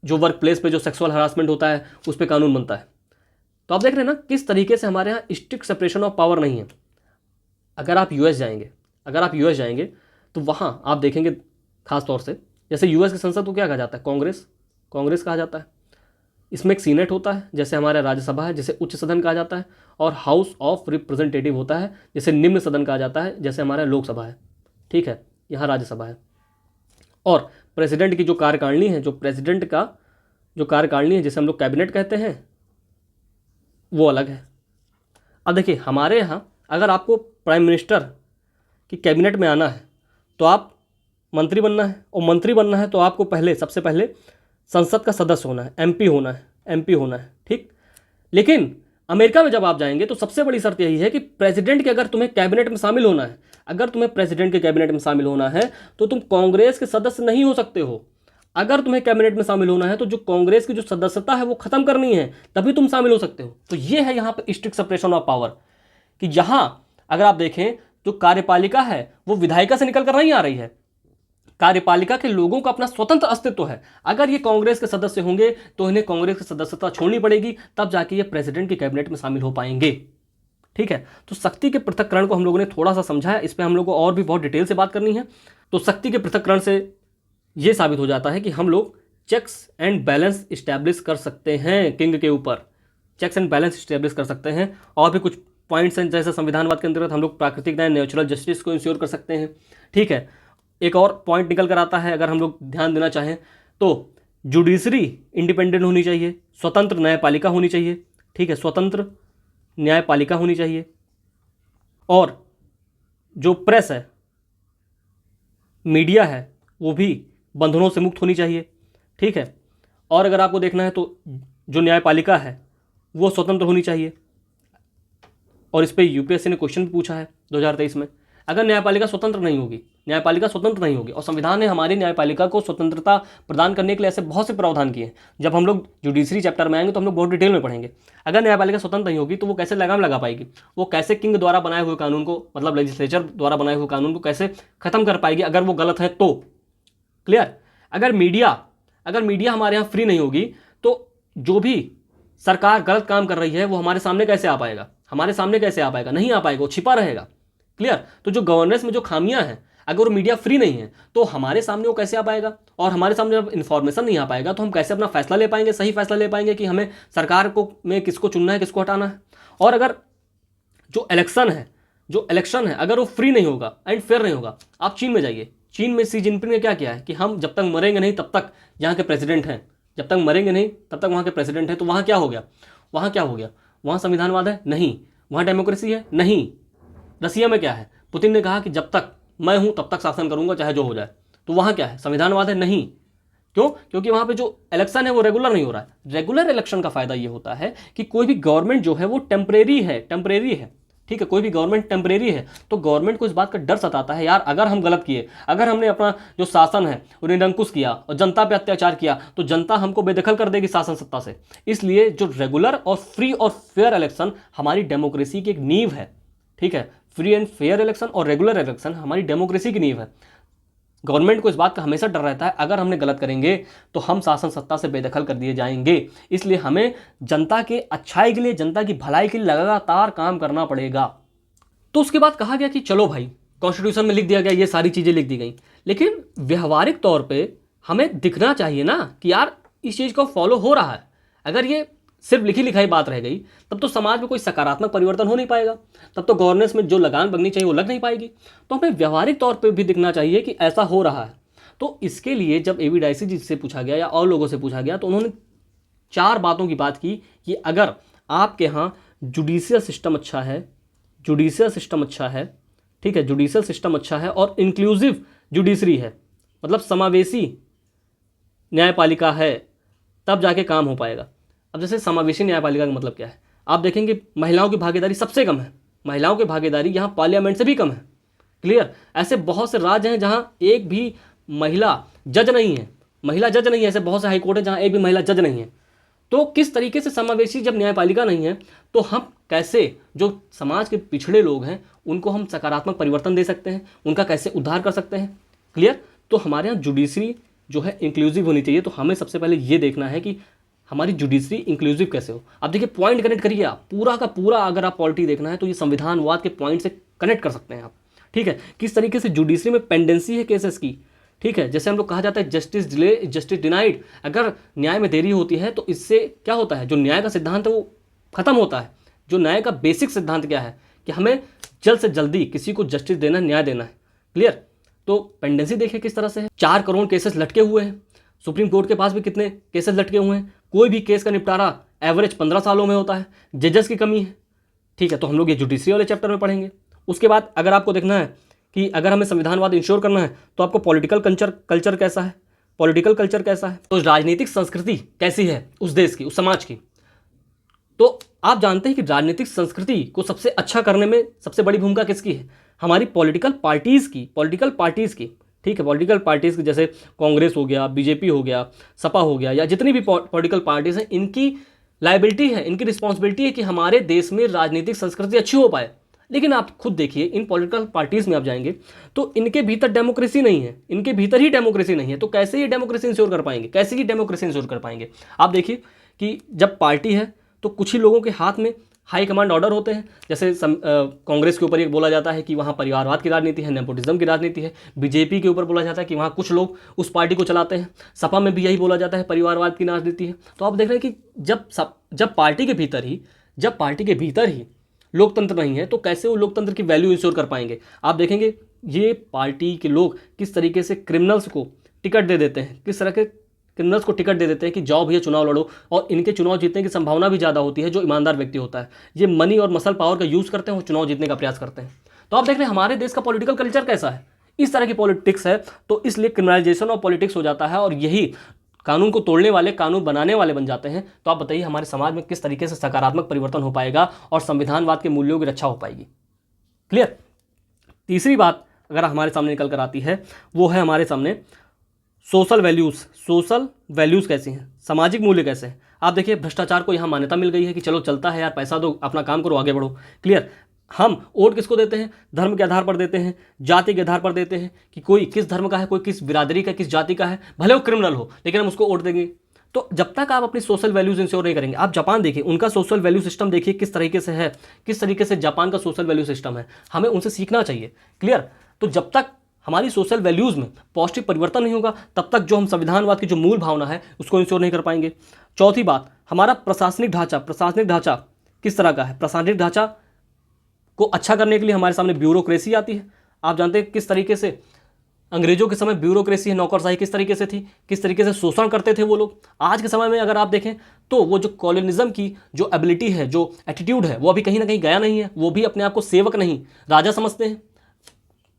जो वर्क प्लेस पे जो सेक्सुअल हरासमेंट होता है उस पर कानून बनता है। तो आप देख रहे हैं ना किस तरीके से हमारे यहाँ स्ट्रिक्ट सेपरेशन ऑफ पावर नहीं है। अगर आप यूएस जाएंगे तो वहाँ आप देखेंगे खास तौर से, जैसे यूएस की संसद को क्या कहा जाता है? कांग्रेस कहा जाता है। इसमें एक सीनेट होता है जैसे हमारा राज्यसभा है, जिसे उच्च सदन कहा जाता है, और हाउस ऑफ रिप्रेजेंटेटिव होता है जिसे निम्न सदन कहा जाता है, जैसे हमारा लोकसभा है। ठीक है, यहाँ राज्यसभा है। और प्रेसिडेंट की जो कार्यकारिणी है, जो प्रेसिडेंट का जो कार्यकारिणी है जिसे हम लोग कैबिनेट कहते हैं, वो अलग है। अब देखिए हमारे यहाँ अगर आपको प्राइम मिनिस्टर की कैबिनेट में आना है तो आप मंत्री बनना है, और मंत्री बनना है तो आपको सबसे पहले संसद का सदस्य होना है, एमपी होना है। ठीक, लेकिन अमेरिका में जब आप जाएंगे तो सबसे बड़ी शर्त यही है कि प्रेसिडेंट के अगर तुम्हें कैबिनेट में शामिल होना है, अगर तुम्हें प्रेसिडेंट के कैबिनेट में शामिल होना है तो तुम कांग्रेस के सदस्य नहीं हो सकते हो। अगर तुम्हें कैबिनेट में शामिल होना है तो जो कांग्रेस की जो सदस्यता है वो खत्म करनी है, तभी तुम शामिल हो सकते हो। तो ये है यहाँ पर स्ट्रिक्ट सेपरेशन ऑफ पावर, कि यहाँ अगर आप देखें जो कार्यपालिका है वो विधायिका से निकल कर नहीं आ रही है। कार्यपालिका के लोगों का अपना स्वतंत्र अस्तित्व है। अगर ये कांग्रेस के सदस्य होंगे तो इन्हें कांग्रेस की सदस्यता छोड़नी पड़ेगी, तब जाके ये प्रेसिडेंट की कैबिनेट में शामिल हो पाएंगे। ठीक है, तो शक्ति के पृथक्करण को हम लोगों ने थोड़ा सा समझा है, इस पर हम लोग को और भी बहुत डिटेल से बात करनी है। तो शक्ति के पृथक्करण से ये साबित हो जाता है कि हम लोग चेक्स एंड बैलेंस इस्टेब्लिश कर सकते हैं, किंग के ऊपर चेक्स एंड बैलेंस इस्टेब्लिश कर सकते हैं। और भी कुछ पॉइंट्स हैं, जैसे संविधानवाद के अंतर्गत हम लोग प्राकृतिक न्याय, नेचुरल जस्टिस को इंश्योर कर सकते हैं। ठीक है, एक और पॉइंट निकल कर आता है, अगर हम लोग ध्यान देना चाहें तो जुडिशरी इंडिपेंडेंट होनी चाहिए, स्वतंत्र न्यायपालिका होनी चाहिए। ठीक है, स्वतंत्र न्यायपालिका होनी चाहिए। और जो प्रेस है, मीडिया है, वो भी बंधनों से मुक्त होनी चाहिए। ठीक है, और अगर आपको देखना है तो जो न्यायपालिका है वो स्वतंत्र होनी चाहिए। और इस पर यूपीएससी ने क्वेश्चन भी पूछा है 2023 में। अगर न्यायपालिका स्वतंत्र नहीं होगी, और संविधान ने हमारी न्यायपालिका को स्वतंत्रता प्रदान करने के लिए ऐसे बहुत से प्रावधान किए हैं। जब हम लोग जुडिशरी चैप्टर में आएंगे तो हम लोग बहुत डिटेल में पढ़ेंगे। अगर न्यायपालिका स्वतंत्र नहीं होगी तो वो कैसे लगाम लगा पाएगी, वो कैसे किंग द्वारा बनाए हुए कानून को, मतलब लेजिस्लेचर द्वारा बनाए हुए कानून को कैसे खत्म कर पाएगी अगर वो गलत है तो। क्लियर? अगर मीडिया हमारे यहाँ फ्री नहीं होगी तो जो भी सरकार गलत काम कर रही है वो हमारे सामने कैसे आ पाएगा? नहीं आ पाएगा, वो छिपा रहेगा। क्लियर? तो जो गवर्नेंस में जो खामियां हैं, अगर वो मीडिया फ्री नहीं है तो हमारे सामने वो कैसे आ पाएगा? और हमारे सामने जब इन्फॉर्मेशन नहीं आ पाएगा तो हम कैसे अपना फैसला ले पाएंगे, सही फैसला ले पाएंगे कि हमें सरकार को में किसको चुनना है, किसको हटाना है। और अगर जो इलेक्शन है अगर वो फ्री नहीं होगा एंड फेयर नहीं होगा, आप चीन में जाइए, चीन में सी जिनपिंग ने क्या किया है कि हम जब तक मरेंगे नहीं तब तक यहाँ के प्रेसिडेंट हैं, वहाँ के प्रेसिडेंट हैं। तो वहाँ क्या हो गया? वहाँ संविधानवाद है? नहीं। वहाँ डेमोक्रेसी है? नहीं। रसिया में क्या है? पुतिन ने कहा कि जब तक मैं हूं तब तक शासन करूंगा चाहे जो हो जाए। तो वहां क्या है? संविधानवाद है? नहीं। क्यों? क्योंकि वहां पे जो इलेक्शन है वो रेगुलर नहीं हो रहा है। रेगुलर इलेक्शन का फायदा ये होता है कि कोई भी गवर्नमेंट जो है वो टेम्परेरी है। ठीक है, कोई भी गवर्नमेंट टेम्परेरी है तो गवर्नमेंट को इस बात का डर सताता है, यार अगर हम गलत किए, अगर हमने अपना जो शासन है वो निरंकुश किया और जनता पे अत्याचार किया तो जनता हमको बेदखल कर देगी शासन सत्ता से। इसलिए जो रेगुलर और फ्री और फेयर इलेक्शन हमारी डेमोक्रेसी की एक नींव है। ठीक है, फ्री एंड फेयर इलेक्शन और रेगुलर इलेक्शन हमारी डेमोक्रेसी की नींव है। गवर्नमेंट को इस बात का हमेशा डर रहता है अगर हमने गलत करेंगे तो हम शासन सत्ता से बेदखल कर दिए जाएंगे। इसलिए हमें जनता के अच्छाई के लिए, जनता की भलाई के लिए लगातार काम करना पड़ेगा। तो उसके बाद कहा गया कि चलो भाई, कॉन्स्टिट्यूशन में लिख दिया गया, ये सारी चीज़ें लिख दी गई, लेकिन व्यवहारिक तौर पर हमें दिखना चाहिए ना कि यार इस चीज़ को फॉलो हो रहा है। अगर ये सिर्फ लिखी लिखाई बात रह गई तब तो समाज में कोई सकारात्मक परिवर्तन हो नहीं पाएगा, तब तो गवर्नेंस में जो लगान लगनी चाहिए वो लग नहीं पाएगी। तो हमें व्यवहारिक तौर पे भी दिखना चाहिए कि ऐसा हो रहा है। तो इसके लिए जब एवी डाइसी जी से पूछा गया या और लोगों से पूछा गया तो उन्होंने 4 बातों की बात की कि अगर आपके यहाँ जुडिशियल सिस्टम अच्छा है, ठीक है, जुडिशियल सिस्टम अच्छा है और इंक्लूसिव जुडिशरी है, मतलब समावेशी न्यायपालिका है, तब जाके काम हो पाएगा। अब जैसे समावेशी न्यायपालिका का मतलब क्या है? आप देखेंगे महिलाओं की भागीदारी सबसे कम है, महिलाओं की भागीदारी यहाँ पार्लियामेंट से भी कम है। क्लियर। ऐसे बहुत से राज्य हैं जहां एक भी महिला जज नहीं है, महिला जज नहीं है। ऐसे बहुत से हाईकोर्ट है जहां एक भी महिला जज नहीं है। तो किस तरीके से समावेशी जब न्यायपालिका नहीं है तो हम कैसे जो समाज के पिछड़े लोग हैं उनको हम सकारात्मक परिवर्तन दे सकते हैं, उनका कैसे उद्धार कर सकते हैं। क्लियर। तो हमारे यहाँ जुडिशरी जो है इंक्लूसिव होनी चाहिए। तो हमें सबसे पहले ये देखना है कि हमारी जुडिशरी इंक्लूसिव कैसे हो। अब देखिए पॉइंट कनेक्ट करिए आप, पूरा का पूरा अगर आप पॉलिटी देखना है तो ये संविधानवाद के पॉइंट से कनेक्ट कर सकते हैं आप। ठीक है, किस तरीके से जुडिशरी में पेंडेंसी है केसेस की। ठीक है, जैसे हम लोग कहा जाता है जस्टिस डिले जस्टिस डिनाइड, अगर न्याय में देरी होती है तो इससे क्या होता है, जो न्याय का सिद्धांत है वो खत्म होता है। जो न्याय का बेसिक सिद्धांत क्या है कि हमें जल्द से जल्दी किसी को जस्टिस देना, न्याय देना है। क्लियर। तो पेंडेंसी देखिए किस तरह से है, 4 करोड़ केसेस लटके हुए हैं। सुप्रीम कोर्ट के पास भी कितने केसेस लटके हुए हैं। कोई भी केस का निपटारा एवरेज 15 सालों में होता है। जजेस की कमी है। ठीक है, तो हम लोग ये जुडिशरी वाले चैप्टर में पढ़ेंगे। उसके बाद अगर आपको देखना है कि अगर हमें संविधानवाद इंश्योर करना है तो आपको पॉलिटिकल कल्चर कैसा है, पॉलिटिकल कल्चर कैसा है, तो राजनीतिक संस्कृति कैसी है उस देश की, उस समाज की। तो आप जानते हैं कि राजनीतिक संस्कृति को सबसे अच्छा करने में सबसे बड़ी भूमिका किसकी है, हमारी पॉलिटिकल पार्टीज़ की। ठीक है, पॉलिटिकल पार्टीज़ की, जैसे कांग्रेस हो गया, बीजेपी हो गया, सपा हो गया, या जितनी भी पॉलिटिकल पार्टीज़ हैं, इनकी लाइबिलिटी है, इनकी रिस्पॉन्सिबिलिटी है कि हमारे देश में राजनीतिक संस्कृति अच्छी हो पाए। लेकिन आप खुद देखिए इन पॉलिटिकल पार्टीज़ में आप जाएंगे तो इनके भीतर डेमोक्रेसी नहीं है, इनके भीतर ही डेमोक्रेसी नहीं है। तो कैसे ये डेमोक्रेसी इंश्योर कर पाएंगे, कैसे ये डेमोक्रेसी इंश्योर कर पाएंगे। आप देखिए कि जब पार्टी है तो कुछ ही लोगों के हाथ में हाई कमांड ऑर्डर होते हैं। जैसे कांग्रेस के ऊपर ये बोला जाता है कि वहाँ परिवारवाद की राजनीति है, नेपोटिज्म की राजनीति है। बीजेपी के ऊपर बोला जाता है कि वहाँ कुछ लोग उस पार्टी को चलाते हैं। सपा में भी यही बोला जाता है, परिवारवाद की राजनीति है। तो आप देख रहे हैं कि जब पार्टी के भीतर ही लोकतंत्र नहीं है तो कैसे वो लोकतंत्र की वैल्यू इंश्योर कर पाएंगे। आप देखेंगे ये पार्टी के लोग किस तरीके से क्रिमिनल्स को टिकट दे देते हैं, किस तरह के क्रिमिनल्स को टिकट दे देते हैं कि जाओ भैया चुनाव लड़ो, और इनके चुनाव जीतने की संभावना भी ज़्यादा होती है जो ईमानदार व्यक्ति होता है। ये मनी और मसल पावर का यूज़ करते हैं और चुनाव जीतने का प्रयास करते हैं। तो आप देख रहे हैं हमारे देश का पॉलिटिकल कल्चर कैसा है, इस तरह की पॉलिटिक्स है। तो इसलिए क्रिमिनलाइजेशन ऑफ पॉलिटिक्स हो जाता है और यही कानून को तोड़ने वाले कानून बनाने वाले बन जाते हैं। तो आप बताइए हमारे समाज में किस तरीके से सकारात्मक परिवर्तन हो पाएगा और संविधानवाद के मूल्यों की रक्षा हो पाएगी। क्लियर। तीसरी बात अगर हमारे सामने निकल कर आती है वो है हमारे सामने सोशल वैल्यूज़ कैसी हैं, सामाजिक मूल्य कैसे हैं। आप देखिए भ्रष्टाचार को यहाँ मान्यता मिल गई है कि चलो चलता है यार, पैसा दो, अपना काम करो, आगे बढ़ो। क्लियर। हम वोट किसको देते हैं, धर्म के आधार पर देते हैं, जाति के आधार पर देते हैं कि कोई किस धर्म का है, कोई किस बिरादरी का, किस जाति का है, भले वो क्रिमिनल हो लेकिन हम उसको वोट देंगे। तो जब तक आप अपनी सोशल वैल्यूज इंश्योर नहीं करेंगे, आप जापान देखिए, उनका सोशल वैल्यू सिस्टम देखिए किस तरीके से है, किस तरीके से जापान का सोशल वैल्यू सिस्टम है, हमें उनसे सीखना चाहिए। क्लियर। तो जब तक हमारी सोशल वैल्यूज़ में पॉजिटिव परिवर्तन नहीं होगा तब तक जो हम संविधानवाद की जो मूल भावना है उसको इंश्योर नहीं कर पाएंगे। चौथी बात, हमारा प्रशासनिक ढांचा किस तरह का है। प्रशासनिक ढांचा को अच्छा करने के लिए हमारे सामने ब्यूरोक्रेसी आती है। आप जानते हैं किस तरीके से अंग्रेजों के समय ब्यूरोक्रेसी है, नौकरशाही किस तरीके से थी, किस तरीके से शोषण करते थे वो लोग। आज के समय में अगर आप देखें तो वो जो कॉलोनिज्म की जो एबिलिटी है, जो एटीट्यूड है, वो अभी कहीं ना कहीं गया नहीं है। वो भी अपने आप को सेवक नहीं राजा समझते हैं।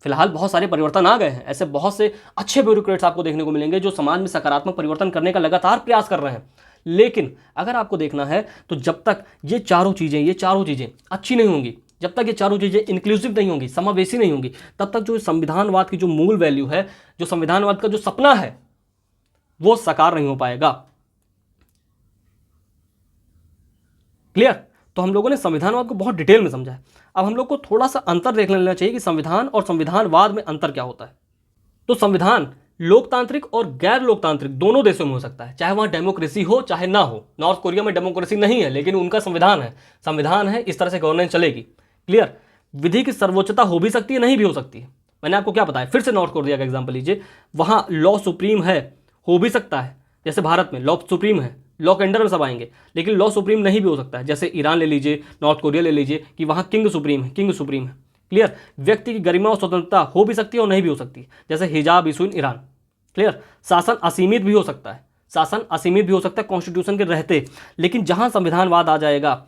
फिलहाल बहुत सारे परिवर्तन आ गए हैं, ऐसे बहुत से अच्छे ब्यूरोक्रेट्स आपको देखने को मिलेंगे जो समाज में सकारात्मक परिवर्तन करने का लगातार प्रयास कर रहे हैं। लेकिन अगर आपको देखना है तो जब तक ये चारों चीज़ें अच्छी नहीं होंगी, जब तक ये चारों चीज़ें इंक्लूसिव नहीं होंगी, समावेशी नहीं होंगी, तब तक जो संविधानवाद की जो मूल वैल्यू है, जो संविधानवाद का जो सपना है, वो साकार नहीं हो पाएगा। क्लियर। तो हम लोगों ने संविधानवाद को बहुत डिटेल में समझा है। अब हम लोग को थोड़ा सा अंतर देख लेना चाहिए कि संविधान और संविधानवाद में अंतर क्या होता है। तो संविधान लोकतांत्रिक और गैर लोकतांत्रिक दोनों देशों में हो सकता है, चाहे वहां डेमोक्रेसी हो चाहे ना हो। नॉर्थ कोरिया में डेमोक्रेसी नहीं है लेकिन उनका संविधान है, इस तरह से गवर्नेंस चलेगी। क्लियर। विधि की सर्वोच्चता हो भी सकती है, नहीं भी हो सकती है। मैंने आपको क्या बताया, फिर से नॉर्थ कोरिया का एग्जाम्पल लीजिए, वहां लॉ सुप्रीम है, हो भी सकता है। जैसे भारत में लॉ सुप्रीम है, लॉ के अंडर में सब आएंगे, लेकिन लॉ सुप्रीम नहीं भी हो सकता है। जैसे ईरान ले लीजिए, नॉर्थ कोरिया ले लीजिए कि वहाँ किंग सुप्रीम है। क्लियर। व्यक्ति की गरिमा और स्वतंत्रता हो भी सकती है और नहीं भी हो सकती, जैसे हिजाब इशू इन ईरान। क्लियर। शासन असीमित भी हो सकता है कॉन्स्टिट्यूशन के रहते। लेकिन जहाँ संविधानवाद आ जाएगा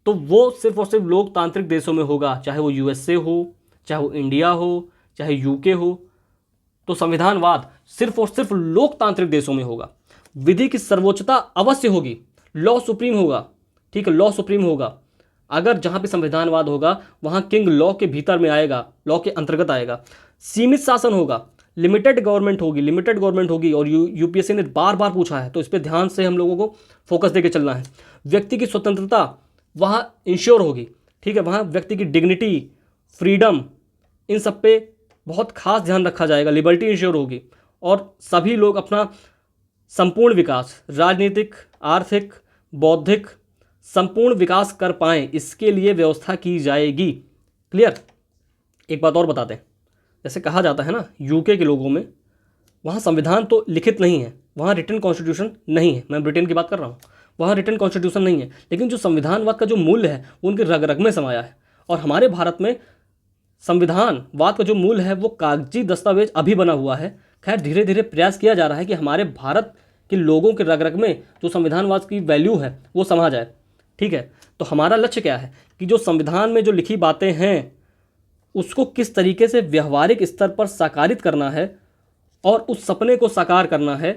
तो वो सिर्फ और सिर्फ लोकतांत्रिक देशों में होगा, चाहे वो यूएसए हो, चाहे वो इंडिया हो, चाहे यूके हो। तो संविधानवाद सिर्फ और सिर्फ लोकतांत्रिक देशों में होगा। विधि की सर्वोच्चता अवश्य होगी, लॉ सुप्रीम होगा। ठीक है, लॉ सुप्रीम होगा। अगर जहाँ पे संविधानवाद होगा वहाँ किंग लॉ के भीतर में आएगा, लॉ के अंतर्गत आएगा। सीमित शासन होगा, लिमिटेड गवर्नमेंट होगी और यूपीएससी ने बार बार पूछा है, तो इस पर ध्यान से हम लोगों को फोकस देके चलना है। व्यक्ति की स्वतंत्रता वहाँ इंश्योर होगी, ठीक है, वहाँ व्यक्ति की डिग्निटी, फ्रीडम, इन सब पे बहुत खास ध्यान रखा जाएगा, लिबर्टी इंश्योर होगी और सभी लोग अपना संपूर्ण विकास, राजनीतिक, आर्थिक, बौद्धिक संपूर्ण विकास कर पाएँ, इसके लिए व्यवस्था की जाएगी। क्लियर। एक बात और बताते हैं, जैसे कहा जाता है ना यूके के लोगों में वहाँ संविधान तो लिखित नहीं है, वहाँ रिटन कॉन्स्टिट्यूशन नहीं है, मैं ब्रिटेन की बात कर रहा हूँ, वहाँ रिटन कॉन्स्टिट्यूशन नहीं है, लेकिन जो संविधानवाद का जो मूल्य है वो उनके रग रग में समाया है। और हमारे भारत में संविधानवाद का जो मूल है वो कागजी दस्तावेज अभी बना हुआ है। खैर धीरे धीरे प्रयास किया जा रहा है कि हमारे भारत के लोगों के रग रग में जो संविधानवाद की वैल्यू है वो समा जाए, ठीक है। तो हमारा लक्ष्य क्या है कि जो संविधान में जो लिखी बातें हैं उसको किस तरीके से व्यवहारिक स्तर पर साकारित करना है और उस सपने को साकार करना है,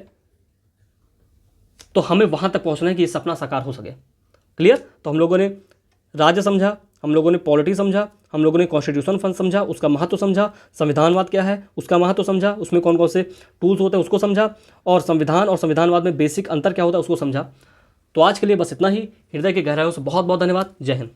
तो हमें वहाँ तक पहुँचना है कि ये सपना साकार हो सके। क्लियर। तो हम लोगों ने राज्य समझा, हम लोगों ने पॉलिटी समझा, हम लोगों ने कॉन्स्टिट्यूशन फंड समझा, उसका महत्व समझा, संविधानवाद क्या है उसका महत्व समझा, उसमें कौन कौन से टूल्स होते हैं उसको समझा, और संविधान और संविधानवाद में बेसिक अंतर क्या होता है उसको समझा। तो आज के लिए बस इतना ही। हृदय की गहराइयों से बहुत बहुत धन्यवाद। जय हिंद।